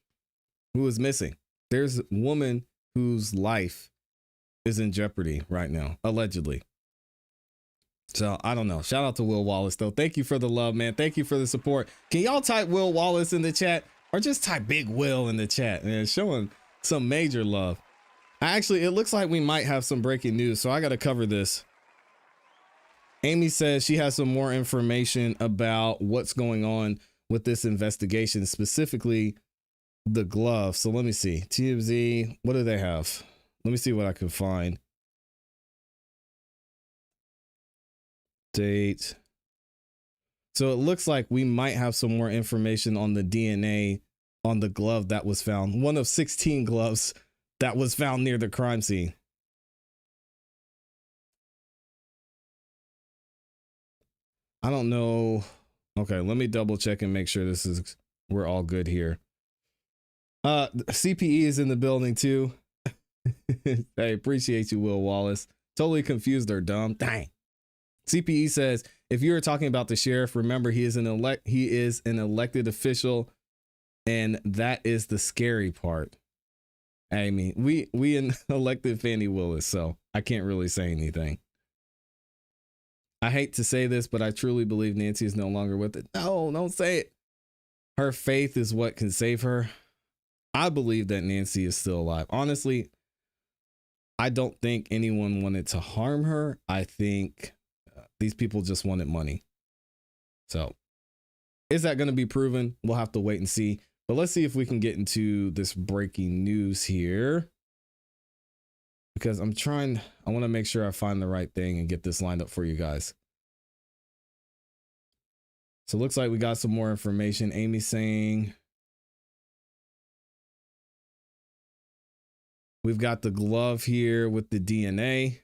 who is missing. There's a woman whose life is in jeopardy right now, allegedly. So I don't know. Shout out to Will Wallace, though. Thank you for the love, man. Thank you for the support. Can y'all type Will Wallace in the chat, or just type Big Will in the chat, man? Showing some major love. Actually, it looks like we might have some breaking news, so I got to cover this. Amy says she has some more information about what's going on with this investigation, specifically the glove. So let me see. TMZ, what do they have? Let me see what I can find. Date. So it looks like we might have some more information on the DNA on the glove that was found. One of 16 gloves that was found near the crime scene. I don't know. Okay, let me double check and make sure we're all good here. CPE is in the building too. I appreciate you, Will Wallace. Totally confused or dumb. Dang. CPE says, if you're talking about the sheriff, remember he is an elected official, and that is the scary part. I mean, we elected Fannie Willis, so I can't really say anything. I hate to say this, but I truly believe Nancy is no longer with it. No, don't say it. Her faith is what can save her. I believe that Nancy is still alive. Honestly, I don't think anyone wanted to harm her. I think these people just wanted money. So is that going to be proven? We'll have to wait and see. But let's see if we can get into this breaking news here, because I want to make sure I find the right thing and get this lined up for you guys. So it looks like we got some more information. Amy saying we've got the glove here with the DNA.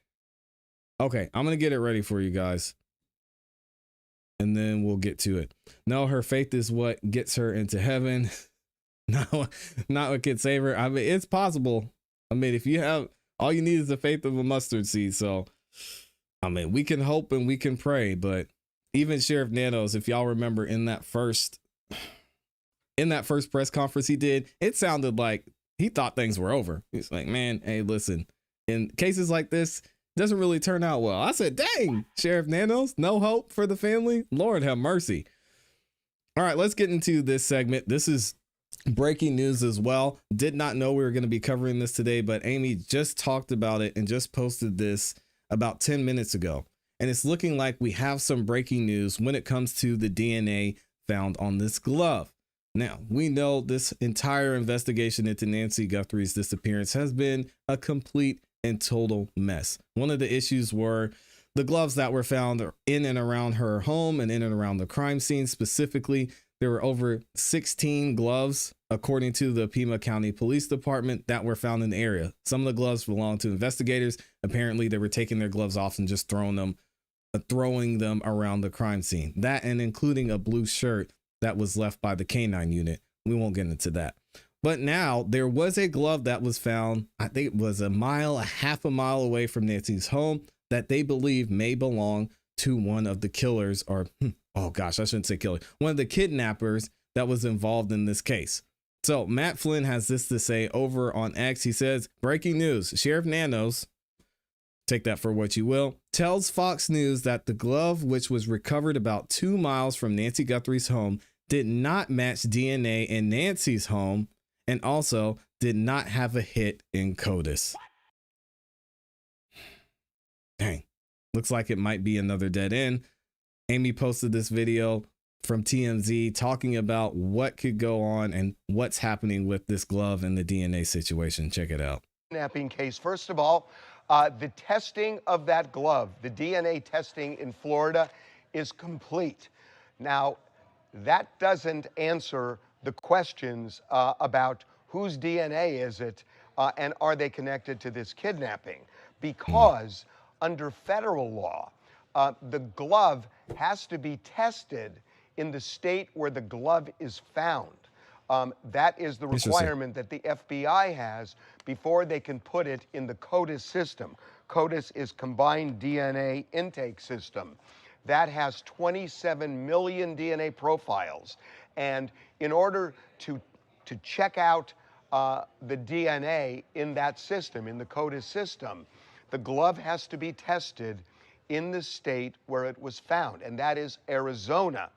Okay, I'm going to get it ready for you guys, and then we'll get to it. No, her faith is what gets her into heaven. No, not what can save her. I mean, it's possible. I mean, if you have, all you need is the faith of a mustard seed. So, I mean, we can hope and we can pray, but even Sheriff Nanos, if y'all remember in that first press conference he did, it sounded like he thought things were over. He's like, man, hey, listen, in cases like this, it doesn't really turn out well. I said, dang, Sheriff Nanos, no hope for the family. Lord have mercy. All right, let's get into this segment. This is breaking news as well. Did not know we were going to be covering this today, but Amy just talked about it and just posted this about 10 minutes ago. And it's looking like we have some breaking news when it comes to the DNA found on this glove. Now, we know this entire investigation into Nancy Guthrie's disappearance has been a complete and total mess. One of the issues were the gloves that were found in and around her home and in and around the crime scene. Specifically, there were over 16 gloves, according to the Pima County Police Department, that were found in the area. Some of the gloves belonged to investigators. Apparently, they were taking their gloves off and just throwing them around the crime scene. That and including a blue shirt that was left by the canine unit. We won't get into that. But now there was a glove that was found, I think it was half a mile away from Nancy's home, that they believe may belong to one of the killers, or oh gosh, I shouldn't say killer, one of the kidnappers that was involved in this case. So Matt Flynn has this to say over on X. He says, breaking news, Sheriff Nanos, take that for what you will, tells Fox News that the glove, which was recovered about 2 miles from Nancy Guthrie's home, did not match DNA in Nancy's home and also did not have a hit in CODIS. Dang, looks like it might be another dead end. Amy posted this video from TMZ talking about what could go on and what's happening with this glove and the DNA situation. Check it out. Kidnapping case. First of all, the testing of that glove, the DNA testing in Florida, is complete. Now, that doesn't answer the questions about whose DNA is it and are they connected to this kidnapping? Because under federal law, the glove has to be tested in the state where the glove is found. That is the requirement that the FBI has before they can put it in the CODIS system. CODIS is Combined DNA Intake System. That has 27 million DNA profiles. And in order to check out the DNA in that system, in the CODIS system, the glove has to be tested in the state where it was found, and that is Arizona.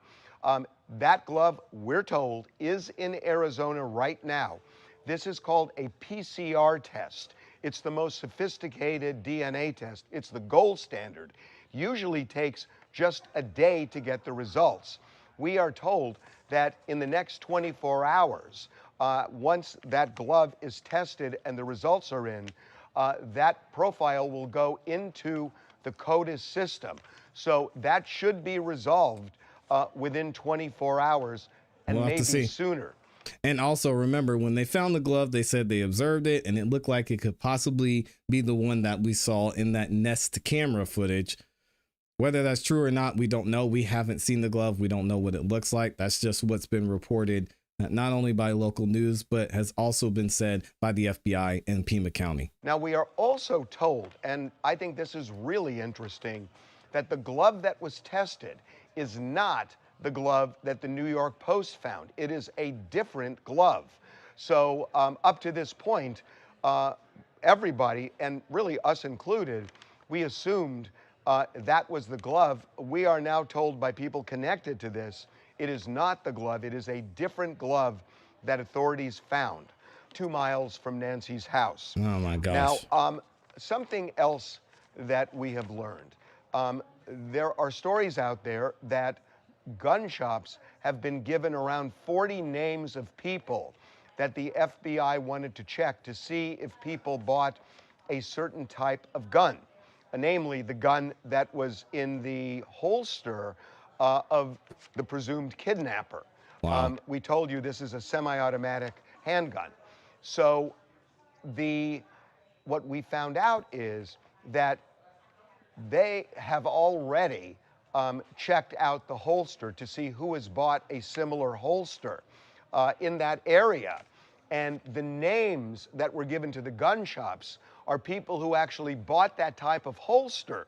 That glove, we're told, is in Arizona right now. This is called a PCR test. It's the most sophisticated DNA test. It's the gold standard. Usually takes just a day to get the results. We are told that in the next 24 hours, once that glove is tested and the results are in, that profile will go into the CODIS system. So that should be resolved within 24 hours and maybe sooner. And also remember, when they found the glove, they said they observed it and it looked like it could possibly be the one that we saw in that Nest camera footage. Whether that's true or not, we don't know. We haven't seen the glove. We don't know what it looks like. That's just what's been reported, not only by local news, but has also been said by the FBI in Pima County. Now, we are also told, and I think this is really interesting, that the glove that was tested is not the glove that the New York Post found. It is a different glove. So up to this point, everybody, and really us included, we assumed that was the glove. We are now told by people connected to this, it is not the glove. It is a different glove that authorities found 2 miles from Nancy's house. Oh my gosh. Now, something else that we have learned. There are stories out there that gun shops have been given around 40 names of people that the FBI wanted to check to see if people bought a certain type of gun, namely the gun that was in the holster of the presumed kidnapper. Wow. We told you this is a semi-automatic handgun. So what we found out is that they have already checked out the holster to see who has bought a similar holster in that area. And the names that were given to the gun shops are people who actually bought that type of holster.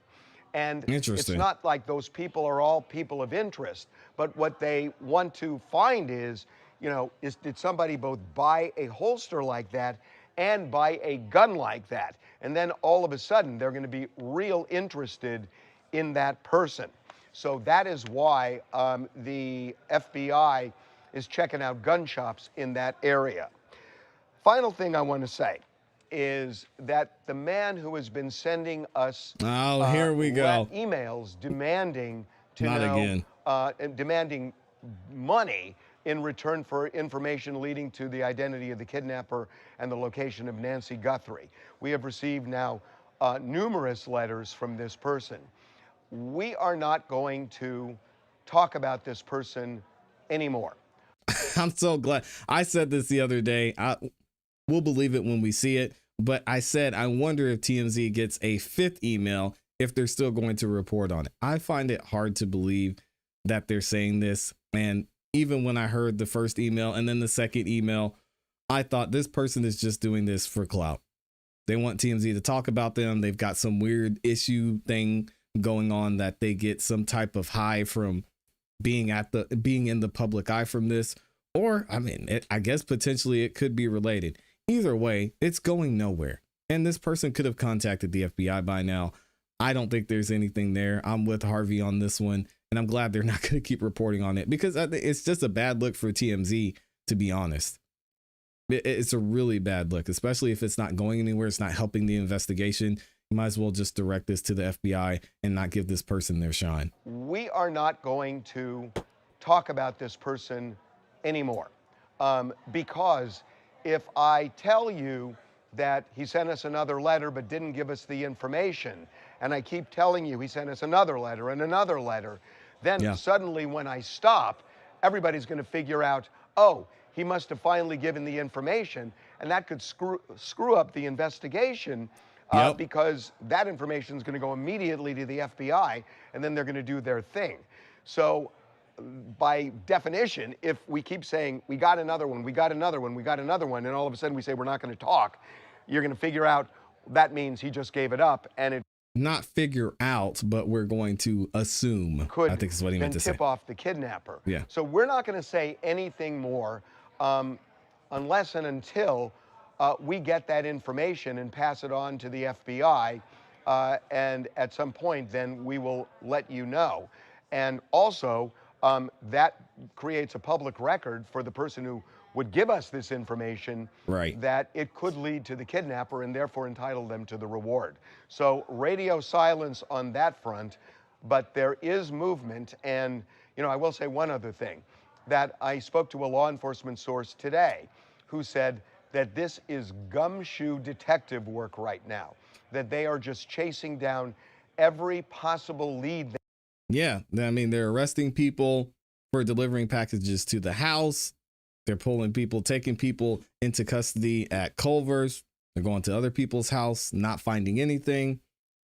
And it's not like those people are all people of interest, but what they want to find is, did somebody both buy a holster like that and buy a gun like that? And then all of a sudden, they're going to be real interested in that person. So that is why the FBI is checking out gun shops in that area. Final thing I want to say is that the man who has been sending us here we go. emails demanding to Not know, again. demanding money in return for information leading to the identity of the kidnapper and the location of Nancy Guthrie. We have received now numerous letters from this person. We are not going to talk about this person anymore. I'm so glad. I said this the other day. We'll believe it when we see it. But I said, I wonder if TMZ gets a 5th email, if they're still going to report on it. I find it hard to believe that they're saying this. And even when I heard the first email and then the second email, I thought this person is just doing this for clout. They want TMZ to talk about them. They've got some weird issue thing going on that they get some type of high from being in the public eye from this. Or, I mean, I guess potentially it could be related. Either way, it's going nowhere. And this person could have contacted the FBI by now. I don't think there's anything there. I'm with Harvey on this one. And I'm glad they're not going to keep reporting on it, because it's just a bad look for TMZ, to be honest. It's a really bad look, especially if it's not going anywhere. It's not helping the investigation. You might as well just direct this to the FBI and not give this person their shine. We are not going to talk about this person anymore, because if I tell you that he sent us another letter but didn't give us the information, and I keep telling you he sent us another letter and another letter, then suddenly when I stop, everybody's going to figure out, oh, he must have finally given the information, and that could screw up the investigation, because that information is going to go immediately to the FBI, and then they're going to do their thing. So by definition, if we keep saying, we got another one, we got another one, we got another one, and all of a sudden we say we're not going to talk, you're going to figure out that means he just gave it up, and it not figure out, but we're going to assume. I think is what he meant to say. Tip off the kidnapper. Yeah. So we're not going to say anything more unless and until we get that information and pass it on to the FBI, and at some point then we will let you know. And also that creates a public record for the person who would give us this information, that it could lead to the kidnapper and therefore entitle them to the reward. So radio silence on that front, but there is movement. And, you know, I will say one other thing, that I spoke to a law enforcement source today who said that this is gumshoe detective work right now, that they are just chasing down every possible lead. Yeah, I mean, they're arresting people for delivering packages to the house. They're pulling people, taking people into custody at Culver's. They're going to other people's house, not finding anything.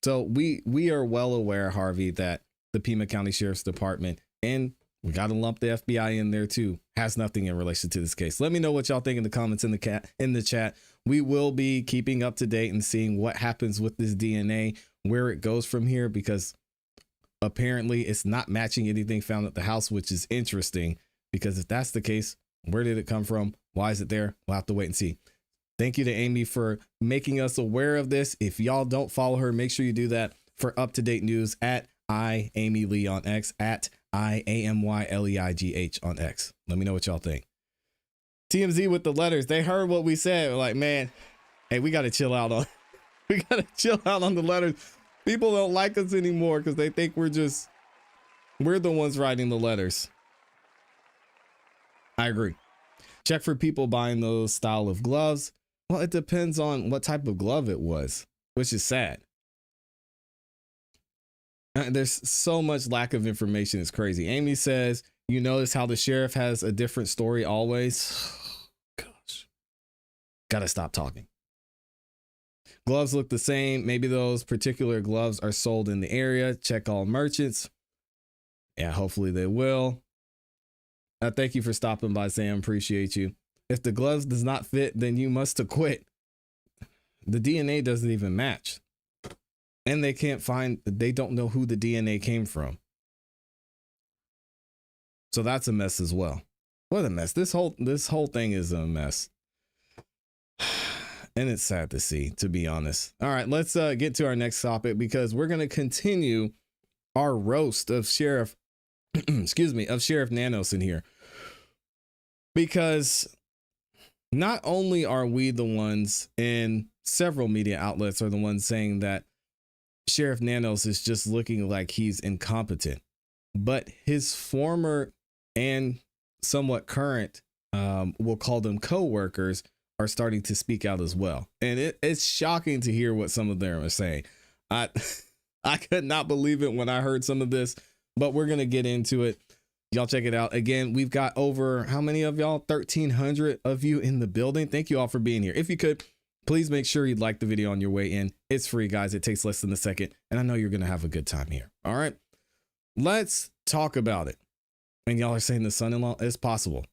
So we are well aware, Harvey, that the Pima County Sheriff's Department, and we got to lump the FBI in there too, has nothing in relation to this case. Let me know what y'all think in the comments in the chat. We will be keeping up to date and seeing what happens with this DNA, where it goes from here, because apparently it's not matching anything found at the house, which is interesting, because if that's the case, where did it come from? Why is it there? We'll have to wait and see. Thank you to Amy for making us aware of this. If y'all don't follow her, make sure you do that for up-to-date news at @IamyLeigh on X, at @IamyLeigh on X. Let me know what y'all think. TMZ with the letters. They heard what we said. We're like, man, hey, we got to chill out on the letters. People don't like us anymore because they think we're the ones writing the letters. I agree. Check for people buying those style of gloves. Well, it depends on what type of glove it was, which is sad. There's so much lack of information. It's crazy. Amy says, you notice how the sheriff has a different story always. Gosh, gotta stop talking. Gloves look the same. Maybe those particular gloves are sold in the area. Check all merchants. Yeah, hopefully they will. Thank you for stopping by, Sam. Appreciate you. If the gloves does not fit, then you must have quit. The DNA doesn't even match. And they don't know who the DNA came from. So that's a mess as well. What a mess. This whole thing is a mess. And it's sad to see, to be honest. All right, let's get to our next topic, because we're going to continue our roast of Sheriff, excuse me, of Sheriff Nanos in here. Because not only are we the ones, and several media outlets are the ones saying that Sheriff Nanos is just looking like he's incompetent, but his former and somewhat current, we'll call them co-workers, are starting to speak out as well. And it's shocking to hear what some of them are saying. I could not believe it when I heard some of this, but we're going to get into it. Y'all check it out. Again, we've got over, how many of y'all? 1,300 of you in the building. Thank you all for being here. If you could, please make sure you like the video on your way in. It's free, guys. It takes less than a second. And I know you're going to have a good time here. All right. Let's talk about it. And y'all are saying the son-in-law is possible.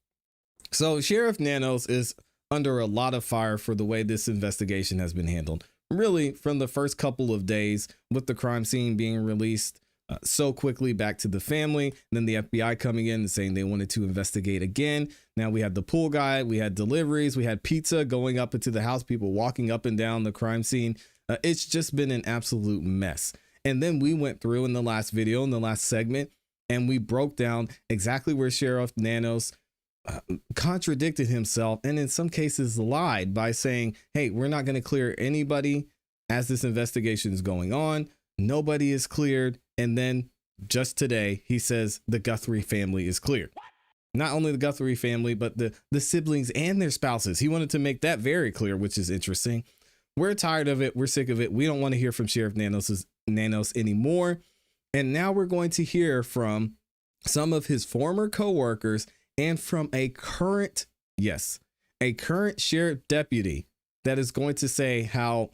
So Sheriff Nanos is under a lot of fire for the way this investigation has been handled. Really, from the first couple of days with the crime scene being released so quickly back to the family, and then the FBI coming in and saying they wanted to investigate again. Now we had the pool guy, we had deliveries, we had pizza going up into the house, people walking up and down the crime scene. It's just been an absolute mess. And then we went through in the last video, in the last segment, and we broke down exactly where Sheriff Nanos contradicted himself and in some cases lied by saying, hey, we're not going to clear anybody as this investigation is going on. Nobody is cleared. And then just today, he says the Guthrie family is cleared. Not only the Guthrie family, but the siblings and their spouses. He wanted to make that very clear, which is interesting. We're tired of it. We're sick of it. We don't want to hear from Sheriff Nanos anymore. And now we're going to hear from some of his former co-workers and from a current sheriff deputy that is going to say how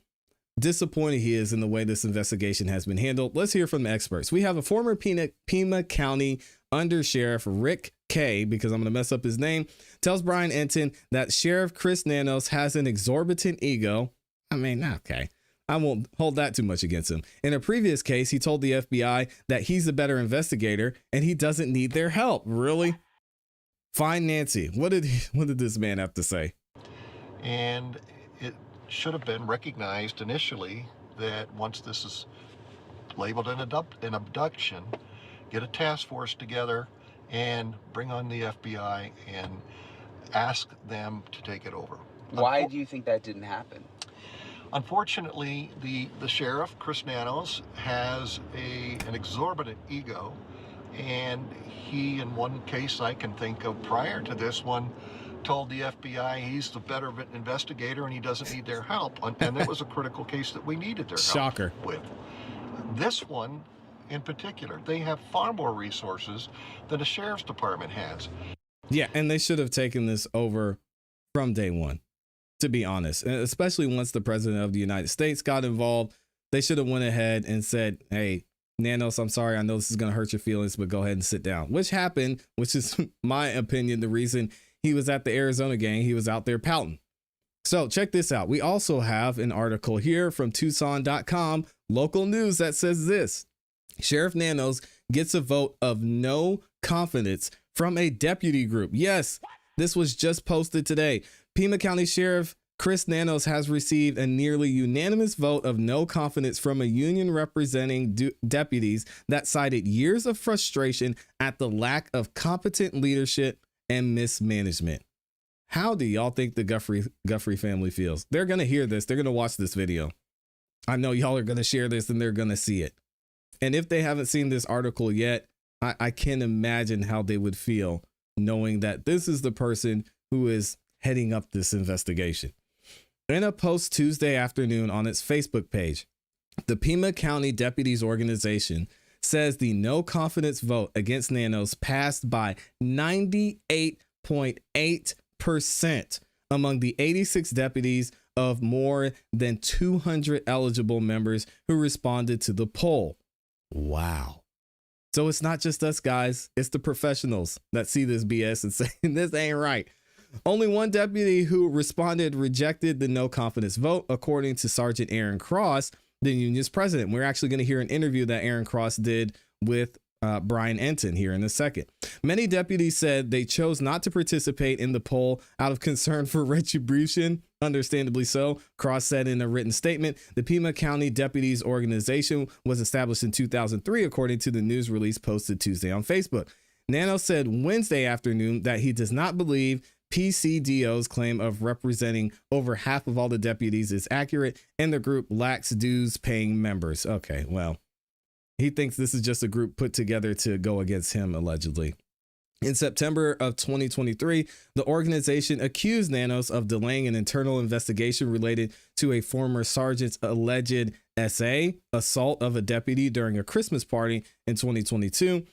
disappointed he is in the way this investigation has been handled. Let's hear from the experts. We have a former Pima County Under Sheriff Rick K, because I'm going to mess up his name, tells Brian Enton that Sheriff Chris Nanos has an exorbitant ego. I mean, okay, I won't hold that too much against him. In a previous case, he told the FBI that he's a better investigator and he doesn't need their help. Really? Fine, Nancy. What did this man have to say? And it should have been recognized initially that once this is labeled an abduction, get a task force together and bring on the FBI and ask them to take it over. Why do you think that didn't happen? Unfortunately, the sheriff, Chris Nanos, has an exorbitant ego, and he, in one case I can think of prior to this one, told the FBI he's the better investigator and he doesn't need their help. And it was a critical case that we needed their Shocker. help with. This one, in particular, they have far more resources than the sheriff's department has. Yeah, and they should have taken this over from day one, to be honest. And especially once the president of the United States got involved, they should have went ahead and said, hey, Nanos, I'm sorry, I know this is going to hurt your feelings, but go ahead and sit down. Which happened, which is my opinion, the reason he was at the Arizona game. He was out there pouting. So check this out. We also have an article here from Tucson.com, local news, that says this. Sheriff Nanos gets a vote of no confidence from a deputy group. Yes, this was just posted today. Pima County Sheriff Chris Nanos has received a nearly unanimous vote of no confidence from a union representing deputies that cited years of frustration at the lack of competent leadership and mismanagement. How do y'all think the Guthrie family feels? They're going to hear this. They're going to watch this video. I know y'all are going to share this and they're going to see it. And if they haven't seen this article yet, I can imagine how they would feel knowing that this is the person who is heading up this investigation. In a post Tuesday afternoon on its Facebook page, the Pima County Deputies Organization says the no confidence vote against Nanos passed by 98.8% among the 86 deputies of more than 200 eligible members who responded to the poll. Wow. So it's not just us guys, it's the professionals that see this BS and say this ain't right. Only one deputy who responded rejected the no confidence vote, according to Sergeant Aaron Cross, the union's president. We're actually going to hear an interview that Aaron Cross did with Brian Enton here in a second. Many deputies said they chose not to participate in the poll out of concern for retribution. Understandably so. Cross said in a written statement, the Pima County Deputies Organization was established in 2003, according to the news release posted Tuesday on Facebook. Nanos said Wednesday afternoon that he does not believe PCDO's claim of representing over half of all the deputies is accurate, and the group lacks dues paying members. Okay, well, he thinks this is just a group put together to go against him, allegedly. In September of 2023, the organization accused Nanos of delaying an internal investigation related to a former sergeant's alleged SA assault of a deputy during a Christmas party in 2022.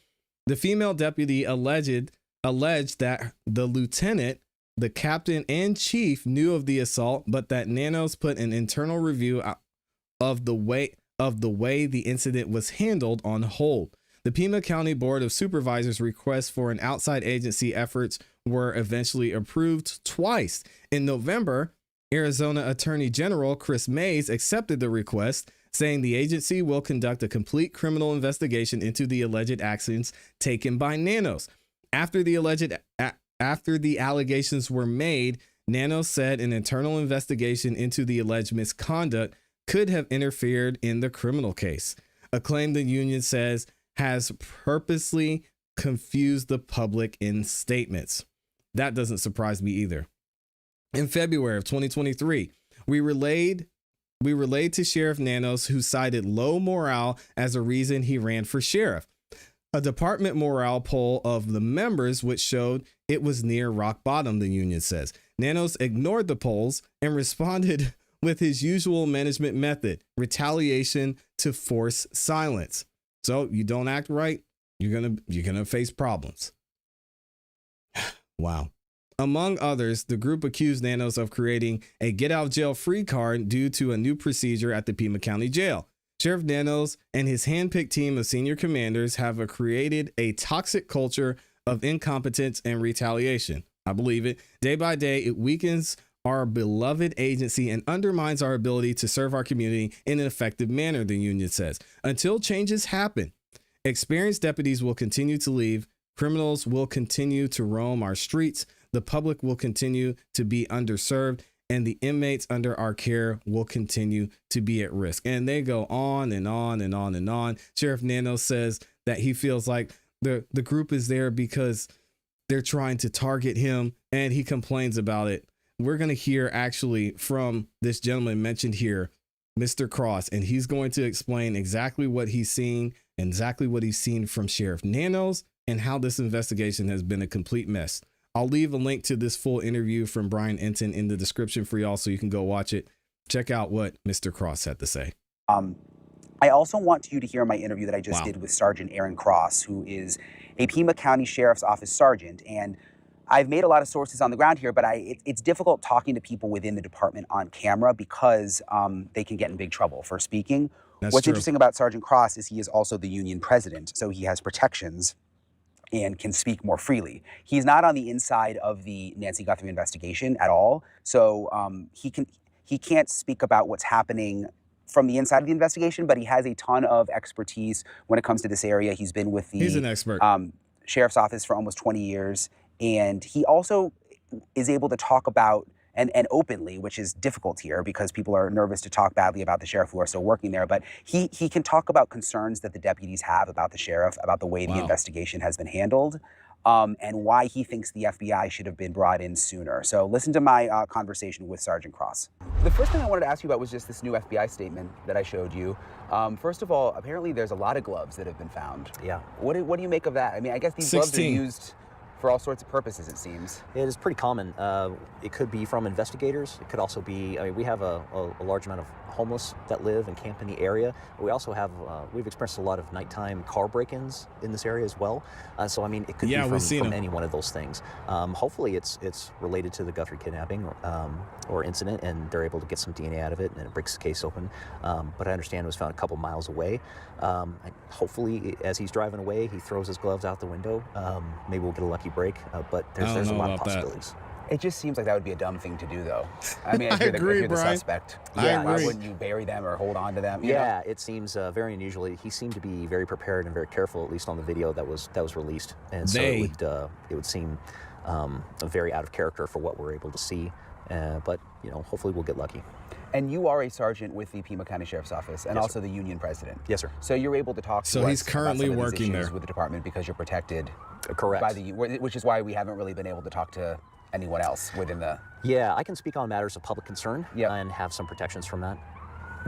The female deputy alleged that the lieutenant, the captain, and chief knew of the assault, but that Nanos put an internal review of the way the incident was handled on hold. The Pima County Board of Supervisors' requests for an outside agency efforts were eventually approved twice. In November, Arizona Attorney General Chris Mays accepted the request, saying the agency will conduct a complete criminal investigation into the alleged actions taken by Nanos. After the allegations were made, Nanos said an internal investigation into the alleged misconduct could have interfered in the criminal case, a claim the union says has purposely confused the public in statements. That doesn't surprise me either. In February of 2023, we relayed to Sheriff Nanos, who cited low morale as a reason he ran for sheriff. A department morale poll of the members, which showed it was near rock bottom, the union says. Nanos ignored the polls and responded with his usual management method, retaliation to force silence. So you don't act right, you're gonna face problems. Wow. Among others, the group accused Nanos of creating a get out of jail free card due to a new procedure at the Pima County Jail. Sheriff Nanos and his handpicked team of senior commanders have created a toxic culture of incompetence and retaliation. I believe it. Day by day, it weakens our beloved agency and undermines our ability to serve our community in an effective manner, the union says. Until changes happen, experienced deputies will continue to leave, criminals will continue to roam our streets, the public will continue to be underserved, and the inmates under our care will continue to be at risk. And they go on and on and on and on. Sheriff Nanos says that he feels like the group is there because they're trying to target him, and he complains about it. We're going to hear actually from this gentleman mentioned here, Mr. Cross, and he's going to explain exactly what he's seen and exactly what he's seen from Sheriff Nanos and how this investigation has been a complete mess. I'll leave a link to this full interview from Brian Enton in the description for y'all so you can go watch it. Check out what Mr. Cross had to say. I also want you to hear my interview that I just did with Sergeant Aaron Cross, who is a Pima County Sheriff's Office Sergeant. And I've made a lot of sources on the ground here, but it's difficult talking to people within the department on camera because they can get in big trouble for speaking. What's interesting about Sergeant Cross is he is also the union president, so he has protections and can speak more freely. He's not on the inside of the Nancy Guthrie investigation at all, so he can't speak about what's happening from the inside of the investigation, but he has a ton of expertise when it comes to this area. He's been with the He's an expert. Sheriff's Office for almost 20 years. And he also is able to talk about, and openly, which is difficult here because people are nervous to talk badly about the sheriff who are still working there, but he can talk about concerns that the deputies have about the sheriff, about the way the investigation has been handled, and why he thinks the FBI should have been brought in sooner. So listen to my conversation with Sergeant Cross. The first thing I wanted to ask you about was just this new FBI statement that I showed you. First of all, apparently there's a lot of gloves that have been found. Yeah. What do you make of that? I mean, I guess these gloves are used for all sorts of purposes, it seems. It is pretty common. It could be from investigators. It could also be, I mean, we have a large amount of homeless that live and camp in the area. We also have, we've experienced a lot of nighttime car break-ins in this area as well. So, I mean, it could be from any one of those things. Hopefully it's related to the Guthrie kidnapping or incident, and they're able to get some DNA out of it, and it breaks the case open. But I understand it was found a couple miles away. Hopefully, as he's driving away, he throws his gloves out the window. Maybe we'll get a lucky break, but there's a lot of possibilities. It just seems like that would be a dumb thing to do, though. I mean, I agree, if you're the Brian. suspect, Yeah, why wouldn't you bury them or hold on to them? You Yeah, know? it seems very unusual. He seemed to be very prepared and very careful, at least on the video that was released, and so it would seem very out of character for what we're able to see. But hopefully we'll get lucky. And you are a sergeant with the Pima County Sheriff's Office, and also the union president. Yes, sir. So you're able to talk to So us he's currently about some of these working issues there with the department because you're protected. Correct. By the, which is why we haven't really been able to talk to anyone else within the. Yeah, I can speak on matters of public concern and have some protections from that.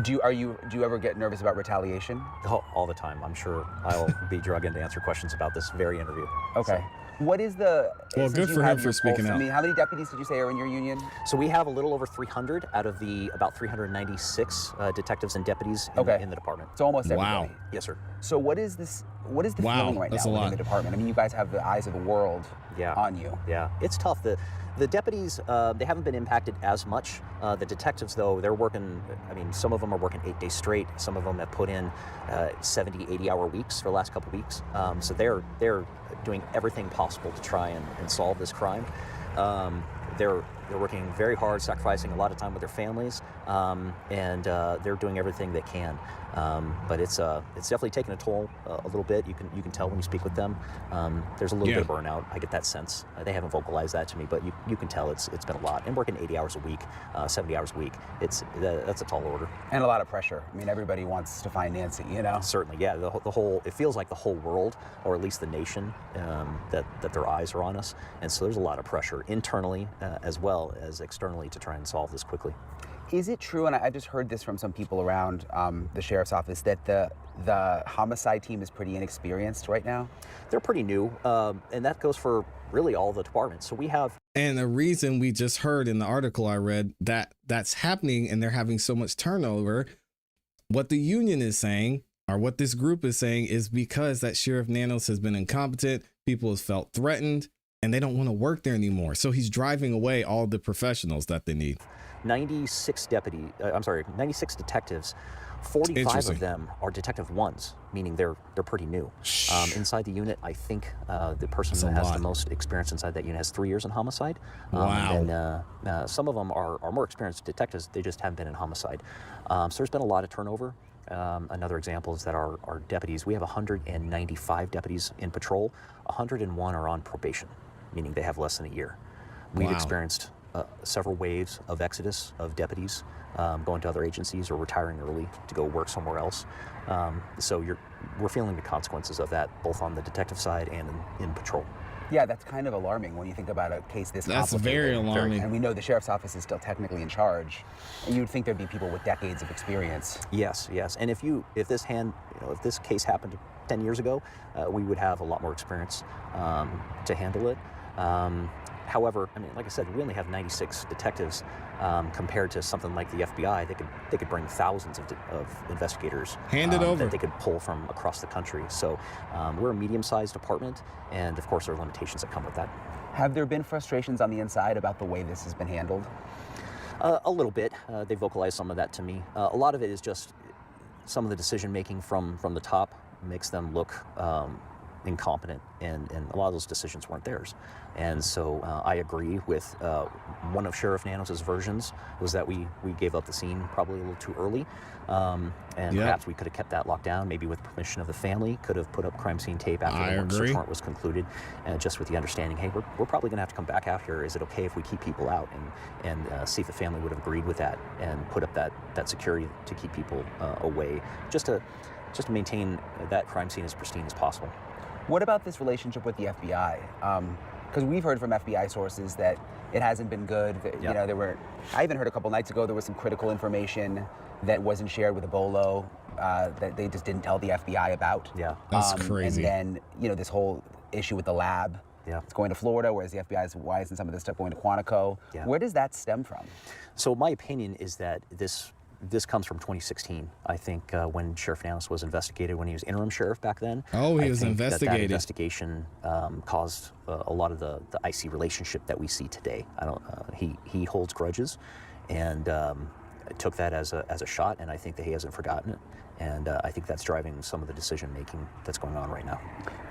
Do you ever get nervous about retaliation? Oh, all the time. I'm sure I'll be drugged in to answer questions about this very interview. Okay. So. What is the... Well, good for him for speaking out. I mean, how many deputies did you say are in your union? So we have a little over 300 out of the about 396 detectives and deputies in the department. So almost everybody. Wow. Yes, sir. So what is the feeling right now within the department? I mean, you guys have the eyes of the world on you. Yeah, it's tough. The deputies, they haven't been impacted as much. The detectives, though, they're working, I mean, some of them are working 8 days straight. Some of them have put in 70, 80-hour weeks for the last couple weeks. So they're doing everything possible to try and solve this crime. They're working very hard, sacrificing a lot of time with their families, and they're doing everything they can. But it's definitely taking a toll a little bit. You can tell when you speak with them. There's a little bit of burnout. I get that sense. They haven't vocalized that to me, but you can tell it's been a lot. And working 80 hours a week, 70 hours a week, that's a tall order. And a lot of pressure. I mean, everybody wants to find Nancy, you know? Certainly, yeah. The whole, it feels like the whole world, or at least the nation, that their eyes are on us. And so there's a lot of pressure internally as well as externally to try and solve this quickly. Is it true, and I just heard this from some people around the sheriff's office, that the homicide team is pretty inexperienced right now? They're pretty new, and that goes for really all the departments. So we have... And the reason we just heard in the article I read that's happening and they're having so much turnover, what the union is saying, or what this group is saying, is because that Sheriff Nanos has been incompetent, people have felt threatened, and they don't want to work there anymore. So he's driving away all the professionals that they need. 96 detectives, 45 of them are Detective 1s, meaning they're pretty new. Inside the unit, I think the person that has the most experience inside that unit has 3 years in homicide. Wow. And some of them are more experienced detectives, they just haven't been in homicide. So there's been a lot of turnover. Another example is that our deputies, we have 195 deputies in patrol, 101 are on probation, meaning they have less than a year. We've experienced several waves of exodus of deputies going to other agencies or retiring early to go work somewhere else. So we're feeling the consequences of that, both on the detective side and in patrol. Yeah, that's kind of alarming when you think about a case this complicated. That's very alarming. And we know the sheriff's office is still technically in charge. And you'd think there'd be people with decades of experience. Yes. And if this case happened 10 years ago, we would have a lot more experience to handle it. However, I mean, like I said, we only have 96 detectives compared to something like the FBI. They could bring thousands of investigators that they could pull from across the country. So we're a medium-sized department, and of course there are limitations that come with that. Have there been frustrations on the inside about the way this has been handled? A little bit. They vocalized some of that to me. A lot of it is just some of the decision-making from the top makes them look incompetent, and a lot of those decisions weren't theirs. And so I agree with one of Sheriff Nanos' versions was that we gave up the scene probably a little too early, and perhaps we could have kept that locked down, maybe with permission of the family, could have put up crime scene tape after the search warrant was concluded, just with the understanding, hey, we're probably going to have to come back out here. Is it okay if we keep people out? And see if the family would have agreed with that and put up that security to keep people away, just to maintain that crime scene as pristine as possible. What about this relationship with the FBI? Because we've heard from FBI sources that it hasn't been good. You know, I even heard a couple nights ago there was some critical information that wasn't shared with Ebola that they just didn't tell the FBI about. Yeah, that's crazy. And then, this whole issue with the lab. Yeah, it's going to Florida, whereas the FBI is, why isn't some of this stuff going to Quantico? Yeah. Where does that stem from? So my opinion is that this comes from 2016. I think when Sheriff Nanos was investigated, when he was interim sheriff back then. Oh, he was investigated. That investigation caused a lot of the icy relationship that we see today. He holds grudges, and took that as a shot, and I think that he hasn't forgotten it. And I think that's driving some of the decision-making that's going on right now.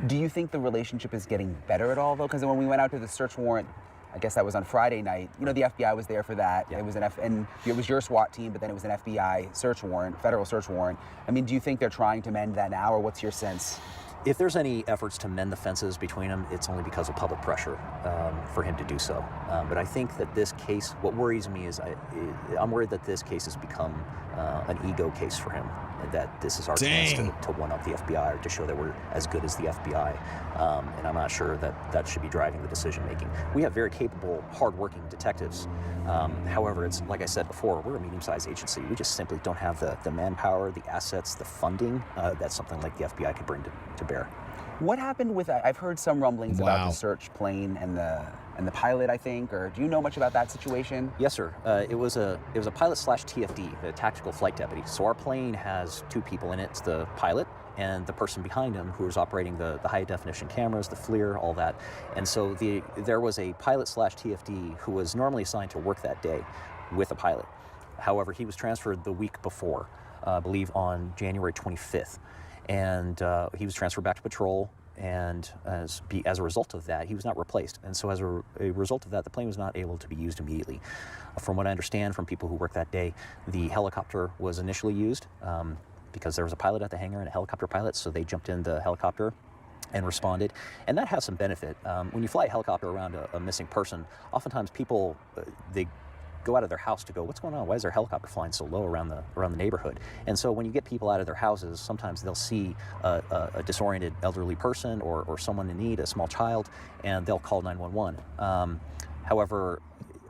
Do you think the relationship is getting better at all, though? Because when we went out to the search warrant I guess that was on Friday night. You know, the FBI was there for that. Yeah. It was and it was your SWAT team, but then it was an FBI search warrant, federal search warrant. I mean, do you think they're trying to mend that now, or what's your sense? If there's any efforts to mend the fences between them, it's only because of public pressure for him to do so. But I think that this case, what worries me is I'm worried that this case has become an ego case for him, and that this is our chance to one-up the FBI, or to show that we're as good as the FBI. And I'm not sure that should be driving the decision-making. We have very capable, hard-working detectives. However, it's like I said before, we're a medium-sized agency. We just simply don't have the manpower, the assets, the funding that something like the FBI could bring to bear. What happened with I've heard some rumblings about the search plane and the pilot, I think, or do you know much about that situation? Yes, sir. It was a pilot / TFD, the tactical flight deputy. So our plane has two people in it. It's the pilot and the person behind him who is operating the high definition cameras, the FLIR, all that. And so there was a pilot / TFD who was normally assigned to work that day with a pilot. However, he was transferred the week before, I believe on January 25th. And he was transferred back to patrol, and as a result of that, he was not replaced. And so as a result of that, the plane was not able to be used immediately. From what I understand from people who worked that day, the helicopter was initially used because there was a pilot at the hangar and a helicopter pilot, so they jumped in the helicopter and responded. And that has some benefit. When you fly a helicopter around a missing person, oftentimes people, they go out of their house to go, what's going on? Why is their helicopter flying so low around the neighborhood? And so when you get people out of their houses, sometimes they'll see a disoriented elderly person or someone in need, a small child, and they'll call 911. However,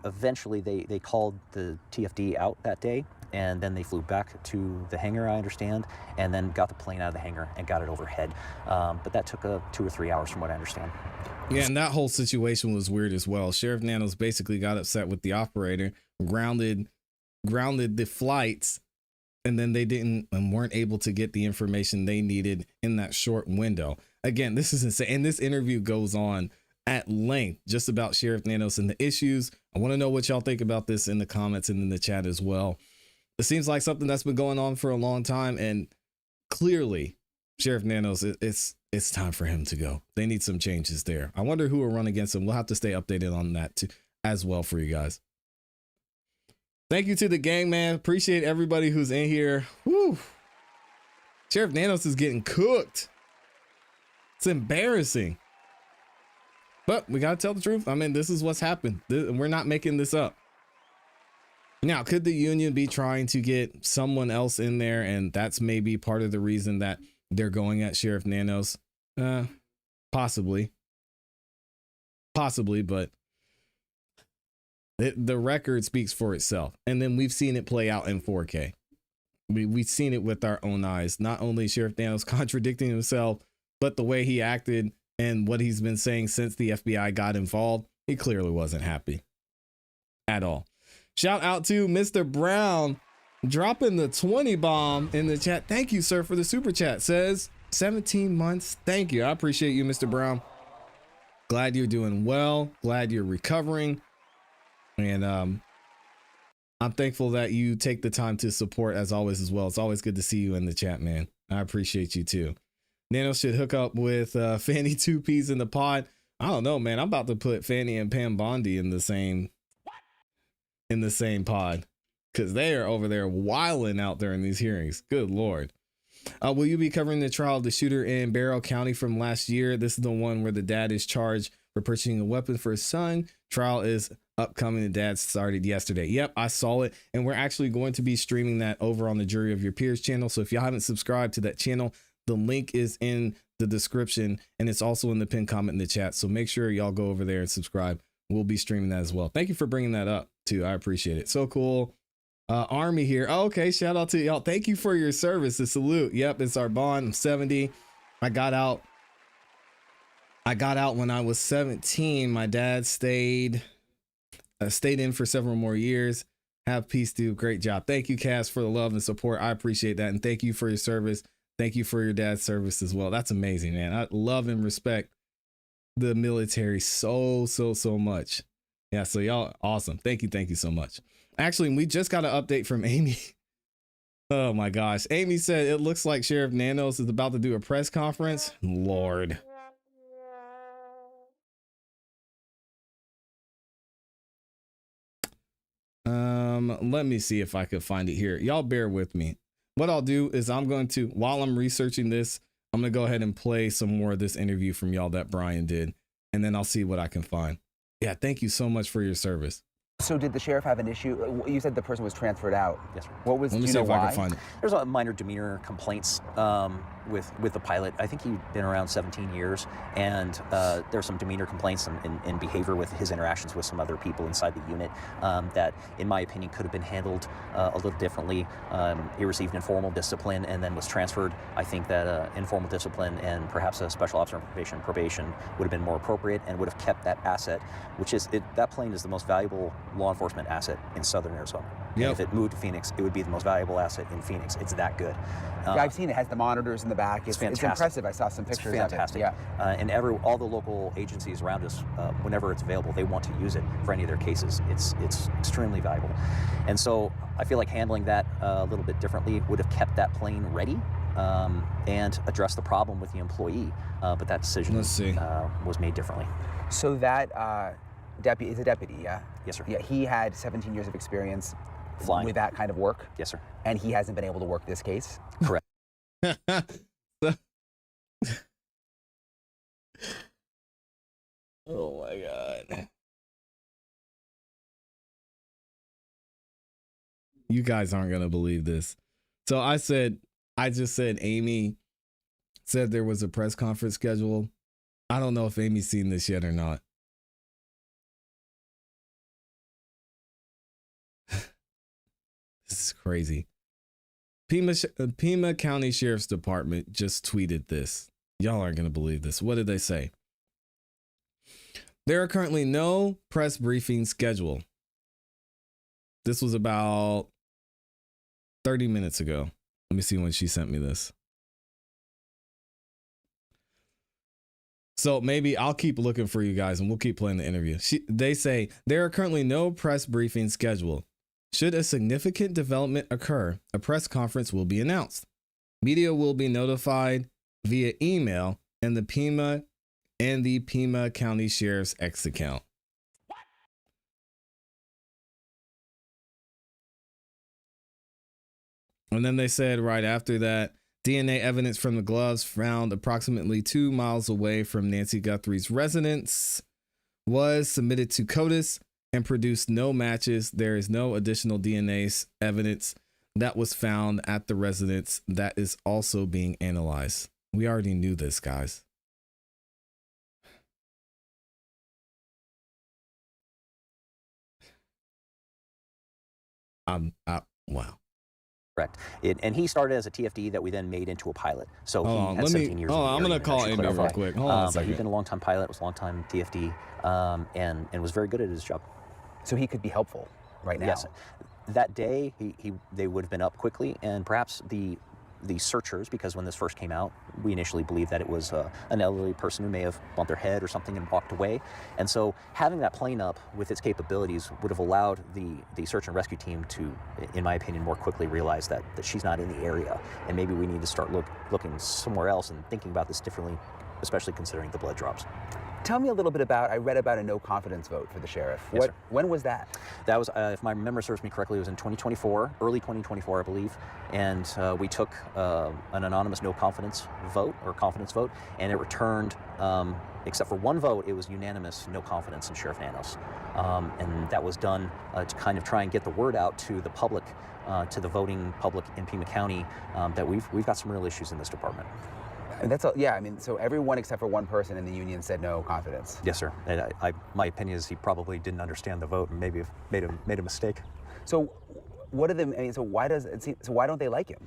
eventually they called the TFD out that day, and then they flew back to the hangar, I understand, and then got the plane out of the hangar and got it overhead. But that took 2 or 3 hours from what I understand. Yeah, and that whole situation was weird as well. Sheriff Nanos basically got upset with the operator, grounded the flights, and then they weren't able to get the information they needed in that short window. Again, this is insane. And this interview goes on at length just about Sheriff Nanos and the issues. I want to know what y'all think about this in the comments and in the chat as well. It seems like something that's been going on for a long time, and clearly Sheriff Nanos, it's time for him to go. They need some changes there. I wonder who will run against him. We'll have to stay updated on that too, as well, for you guys. Thank you to the gang, man. Appreciate everybody who's in here. Woo. Sheriff Nanos is getting cooked. It's embarrassing. But we got to tell the truth. I mean, this is what's happened. We're not making this up. Now, could the union be trying to get someone else in there, and that's maybe part of the reason that they're going at Sheriff Nanos? Possibly, but the record speaks for itself. And then we've seen it play out in 4K. We've seen it with our own eyes. Not only Sheriff Nanos contradicting himself, but the way he acted and what he's been saying since the FBI got involved. He clearly wasn't happy at all. Shout out to Mr. Brown dropping the 20 bomb in the chat. Thank you, sir, for the super chat. Says 17 months. Thank you. I appreciate you, Mr. Brown. Glad you're doing well. Glad you're recovering. And I'm thankful that you take the time to support as always as well. It's always good to see you in the chat, man. I appreciate you too. Nanos should hook up with Fanny 2Ps in the pod. I don't know, man. I'm about to put Fanny and Pam Bondi in the same pod, because they are over there wilding out there in these hearings. Good Lord. Will you be covering the trial of the shooter in Barrow County from last year? This is the one where the dad is charged for purchasing a weapon for his son. Trial is upcoming. The dad started yesterday. Yep, I saw it. And we're actually going to be streaming that over on the Jury of Your Peers channel. So if y'all haven't subscribed to that channel, the link is in the description, and it's also in the pinned comment in the chat. So make sure y'all go over there and subscribe. We'll be streaming that as well. Thank you for bringing that up too. I appreciate it. So cool. Army here. Oh, okay. Shout out to y'all. Thank you for your service. A salute. Yep. It's our bond. I'm 70. I got out when I was 17. My dad stayed in for several more years. Have peace, dude. Great job. Thank you, Cass, for the love and support. I appreciate that. And thank you for your service. Thank you for your dad's service as well. That's amazing, man. I love and respect the military so much. Yeah, so y'all awesome. Thank you so much. Actually, we just got an update from Amy. Oh my gosh. Amy said it looks like Sheriff Nanos is about to do a press conference. Lord. Let me see if I could find it here. Y'all bear with me. What I'll do is I'm going to, while I'm researching this, I'm going to go ahead and play some more of this interview from y'all that Brian did, and then I'll see what I can find. Yeah, thank you so much for your service. So did the sheriff have an issue? You said the person was transferred out. Yes, sir. What was, Let me see if I can find it. There's a minor demeanor complaints with the pilot. I think he'd been around 17 years, and there's some demeanor complaints and behavior with his interactions with some other people inside the unit that, in my opinion, could have been handled a little differently. He received informal discipline and then was transferred. I think that informal discipline and perhaps a special observation probation would have been more appropriate and would have kept that asset, which is, that plane is the most valuable law enforcement asset in southern Arizona. Yep. And if it moved to Phoenix, it would be the most valuable asset in Phoenix. It's that good. Yeah, I've seen it. It has the monitors in the back. It's fantastic. It's impressive. I saw some pictures of it. Fantastic. Yeah. And all the local agencies around us, whenever it's available, they want to use it for any of their cases. It's extremely valuable. And so I feel like handling that a little bit differently would have kept that plane ready and addressed the problem with the employee. But that decision was made differently. So that deputy is a deputy, yeah? Yes, sir. Yeah, he had 17 years of experience flying with that kind of work. Yes, sir. And he hasn't been able to work this case. Correct. Oh my God. You guys aren't going to believe this. So I just said Amy said there was a press conference scheduled. I don't know if Amy's seen this yet or not. This is crazy. Pima County Sheriff's Department just tweeted this. Y'all aren't going to believe this. What did they say? There are currently no press briefings scheduled. This was about 30 minutes ago. Let me see when she sent me this. So maybe I'll keep looking for you guys and we'll keep playing the interview. They say there are currently no press briefings scheduled. Should a significant development occur, a press conference will be announced. Media will be notified via email and the Pima County Sheriff's X account. And then they said right after that, DNA evidence from the gloves found approximately 2 miles away from Nancy Guthrie's residence was submitted to CODIS and produced no matches. There is no additional DNA evidence that was found at the residence that is also being analyzed. We already knew this, guys. Wow. Correct. And he started as a TFD that we then made into a pilot. So he had 17 years. I'm going to call Amy real quick. Hold on a second. But he's been a long-time pilot, was a long-time TFD, and was very good at his job. So he could be helpful right now. Yes. That day, they would have been up quickly, and perhaps the searchers, because when this first came out, we initially believed that it was an elderly person who may have bumped their head or something and walked away. And so having that plane up with its capabilities would have allowed the search and rescue team to, in my opinion, more quickly realize that she's not in the area. And maybe we need to start looking somewhere else and thinking about this differently, especially considering the blood drops. Tell me a little bit about, I read about a no confidence vote for the sheriff. Yes, sir. When was that? That was, if my memory serves me correctly, it was in 2024, early 2024, I believe. And we took an anonymous no confidence vote, and it returned, except for one vote, it was unanimous no confidence in Sheriff Nanos. And that was done to kind of try and get the word out to the public, to the voting public in Pima County, that we've got some real issues in this department. And that's all, yeah, I mean, so everyone except for one person in the union said no confidence. Yes, sir. And my opinion is he probably didn't understand the vote and maybe made a mistake. So what are the, I mean, so why does it seem, so why don't they like him?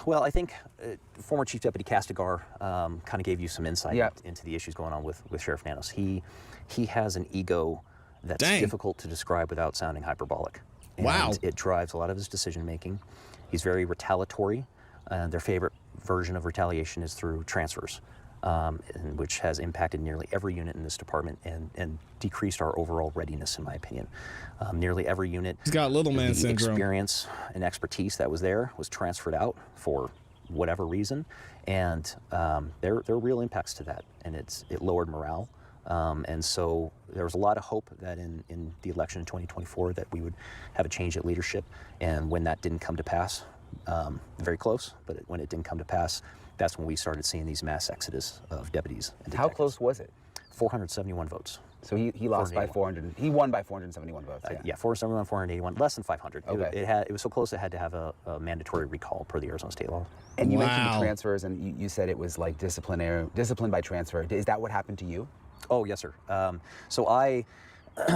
Well, I think former Chief Deputy Castigar kind of gave you some insight into the issues going on with Sheriff Nanos. He has an ego that's difficult to describe without sounding hyperbolic. And it drives a lot of his decision making. He's very retaliatory. Their favorite version of retaliation is through transfers, which has impacted nearly every unit in this department and decreased our overall readiness, in my opinion. Nearly every unit, he's got little man syndrome. Experience and expertise that was there was transferred out for whatever reason, and there are real impacts to that, and it lowered morale. And so there was a lot of hope that in the election in 2024 that we would have a change at leadership. And when that didn't come to pass, very close, but when it didn't come to pass, that's when we started seeing these mass exodus of deputies and detectives. How close was it? 471 votes. So he lost by 400. He won by 471 votes. Yeah, 471, 481, less than 500. Okay. It was so close it had to have a mandatory recall per the Arizona state law. And you mentioned the transfers, and you said it was like discipline by transfer. Is that what happened to you? Oh, yes, sir. So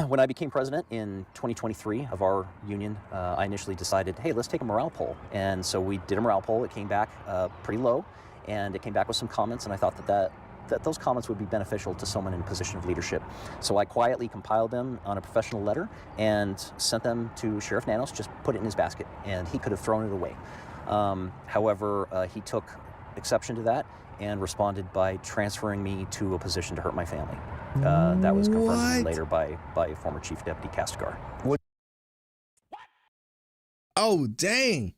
when I became president in 2023 of our union, I initially decided, hey, let's take a morale poll. And so we did a morale poll. It came back pretty low, and it came back with some comments, and I thought that those comments would be beneficial to someone in a position of leadership. So I quietly compiled them on a professional letter and sent them to Sheriff Nanos, just put it in his basket, and he could have thrown it away. However, he took exception to that and responded by transferring me to a position to hurt my family. That was confirmed later by former Chief Deputy Castigar. Oh, dang.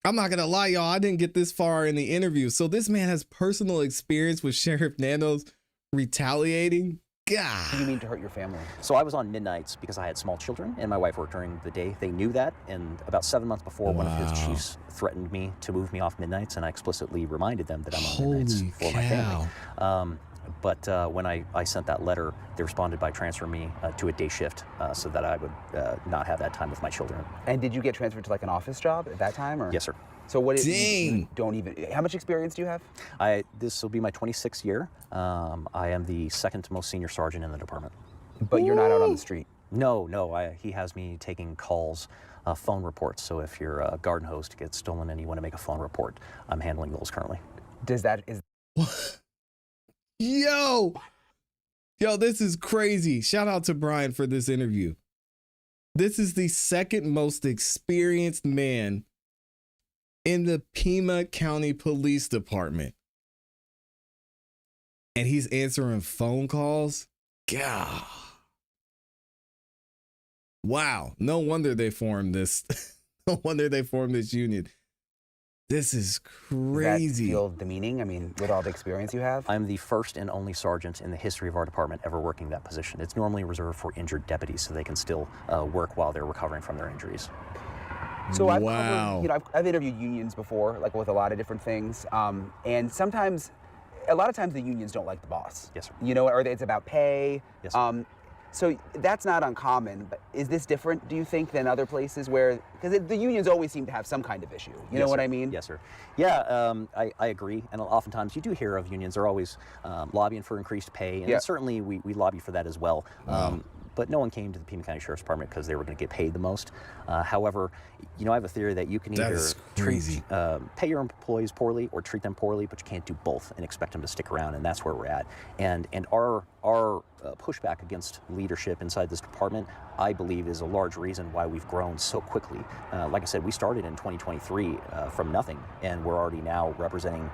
I'm not going to lie, y'all. I didn't get this far in the interview. So this man has personal experience with Sheriff Nanos retaliating? God. What do you mean to hurt your family? So I was on midnights because I had small children and my wife worked during the day. They knew that. And about 7 months before, one of his chiefs threatened me to move me off midnights. And I explicitly reminded them that I'm on midnights for my family. But when I sent that letter, they responded by transferring me to a day shift so that I would not have that time with my children. And did you get transferred to like an office job at that time? Or? Yes, sir. So what is, you don't even, how much experience do you have? This will be my 26th year. I am the second most senior sergeant in the department. But you're not out on the street? No, he has me taking calls, phone reports. So if your garden hose gets stolen and you want to make a phone report, I'm handling those currently. Yo, this is crazy. Shout out to Brian for this interview. This is the second most experienced man in the Pima County Police Department. And he's answering phone calls? God. Wow. No wonder they formed this. No wonder they formed this union. This is crazy. Does that feel demeaning? I mean, with all the experience you have? I'm the first and only sergeant in the history of our department ever working that position. It's normally reserved for injured deputies so they can still work while they're recovering from their injuries. So I've covered, I've interviewed unions before, like with a lot of different things. And sometimes, a lot of times the unions don't like the boss. Yes, sir. Or it's about pay. Yes, sir. So that's not uncommon, but is this different, do you think, than other places where, because the unions always seem to have some kind of issue, you know what I mean? Yes, sir. Yeah, I agree, and oftentimes you do hear of unions, they're always lobbying for increased pay, and certainly we lobby for that as well. But no one came to the Pima County Sheriff's Department because they were going to get paid the most. However, I have a theory that you can either pay your employees poorly or treat them poorly, but you can't do both and expect them to stick around, and that's where we're at. And our pushback against leadership inside this department, I believe, is a large reason why we've grown so quickly. Like I said, we started in 2023 from nothing, and we're already now representing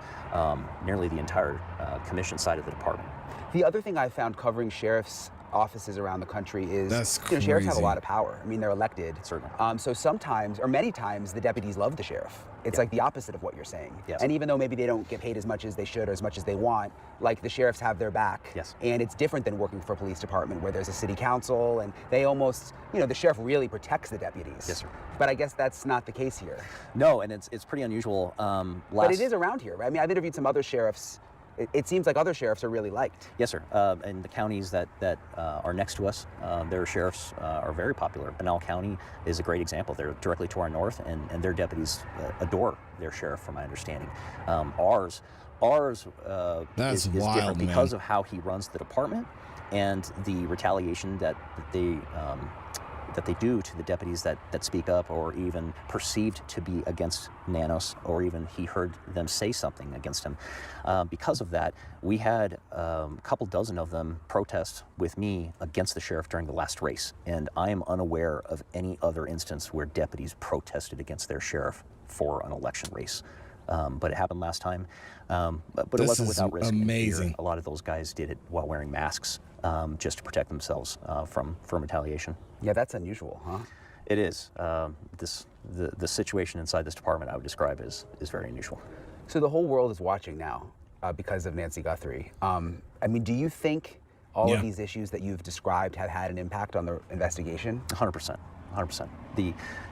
nearly the entire commission side of the department. The other thing I found covering sheriff's offices around the country is sheriffs have a lot of power. I mean, they're elected. Certainly. So sometimes, or many times, the deputies love the sheriff. It's like the opposite of what you're saying. Yes. And even though maybe they don't get paid as much as they should or as much as they want, like the sheriffs have their back. Yes. And it's different than working for a police department where there's a city council and they almost, the sheriff really protects the deputies. Yes, sir. But I guess that's not the case here. No, and it's pretty unusual. But it is around here, right? I mean, I've interviewed some other sheriffs. It seems like other sheriffs are really liked. Yes, sir. And the counties that are next to us, their sheriffs are very popular. Pinal County is a great example. They're directly to our north, and their deputies adore their sheriff, from my understanding. Ours is different because of how he runs the department and the retaliation that they do to the deputies that speak up or even perceived to be against Nanos, or even he heard them say something against him. Because of that, we had a couple dozen of them protest with me against the sheriff during the last race, and I am unaware of any other instance where deputies protested against their sheriff for an election race. But it happened last time, but it wasn't without risk. Amazing. A lot of those guys did it while wearing masks, just to protect themselves from retaliation. Yeah, that's unusual, huh? It is. The situation inside this department I would describe as very unusual. So the whole world is watching now because of Nancy Guthrie. I mean, do you think all of these issues that you've described have had an impact on the investigation? 100%. 100%.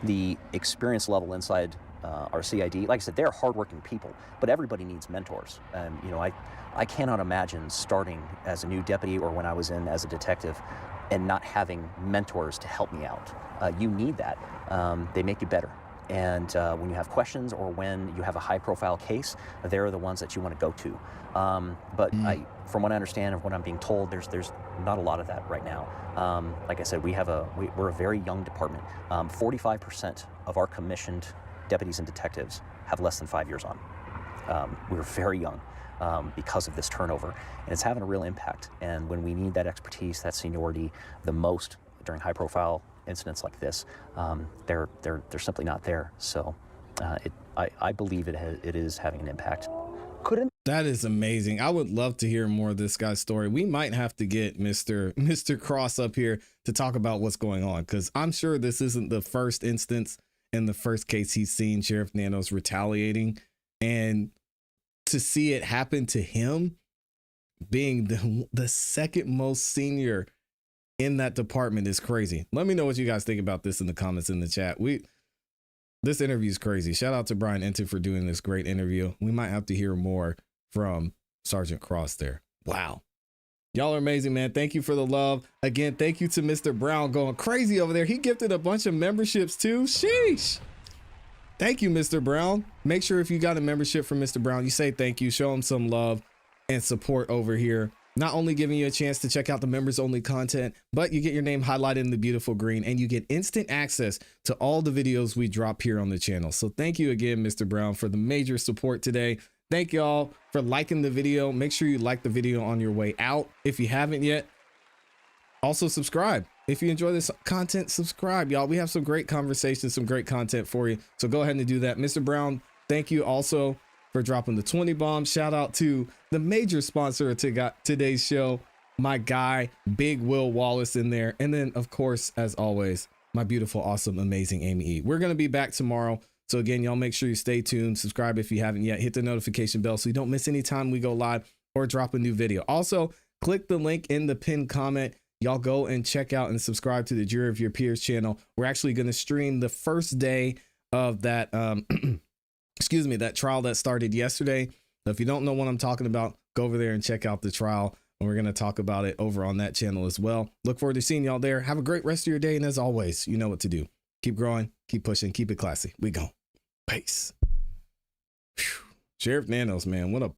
The experience level inside our CID, like I said, they're hardworking people, but everybody needs mentors. You know, I cannot imagine starting as a new deputy or when I was in as a detective and not having mentors to help me out. You need that. They make you better. And when you have questions or when you have a high-profile case, they're the ones that you want to go to. But from what I understand and what I'm being told, there's not a lot of that right now. Like I said, we're a very young department. 45% of our commissioned deputies and detectives have less than 5 years on. We're very young because of this turnover, and it's having a real impact. And when we need that expertise, that seniority the most during high-profile incidents like this, they're simply not there. So I believe it is having an impact. That is amazing. I would love to hear more of this guy's story. We might have to get Mr. Cross up here to talk about what's going on, because I'm sure this isn't the first instance and the first case he's seen Sheriff Nanos retaliating, and to see it happen to him, being the second most senior in that department, is crazy. Let me know what you guys think about this in the comments in the chat. This interview is crazy. Shout out to Brian Enton for doing this great interview. We might have to hear more from Sergeant Cross there. Wow. Y'all are amazing, man. Thank you for the love. Again, thank you to Mr. Brown going crazy over there. He gifted a bunch of memberships too. Sheesh. Thank you, Mr. Brown. Make sure if you got a membership from Mr. Brown, you say thank you, show him some love and support over here. Not only giving you a chance to check out the members only content, but you get your name highlighted in the beautiful green, and you get instant access to all the videos we drop here on the channel. So thank you again, Mr. Brown, for the major support today. Thank y'all for liking the video. Make sure you like the video on your way out if you haven't yet. Also subscribe. If you enjoy this content, subscribe, y'all. We have some great conversations, some great content for you. So go ahead and do that. Mr. Brown, thank you also for dropping the 20 bomb. Shout out to the major sponsor of today's show, my guy, Big Will Wallace in there. And then, of course, as always, my beautiful, awesome, amazing Amy E. We're going to be back tomorrow. So again, y'all make sure you stay tuned. Subscribe if you haven't yet. Hit the notification bell so you don't miss any time we go live or drop a new video. Also, click the link in the pinned comment. Y'all go and check out and subscribe to the Jury of Your Peers channel. We're actually going to stream the first day of that excuse me, that trial that started yesterday. So if you don't know what I'm talking about, go over there and check out the trial. And we're going to talk about it over on that channel as well. Look forward to seeing y'all there. Have a great rest of your day. And as always, you know what to do. Keep growing, keep pushing, keep it classy. We go. Peace. Whew. Sheriff Nanos, man, what a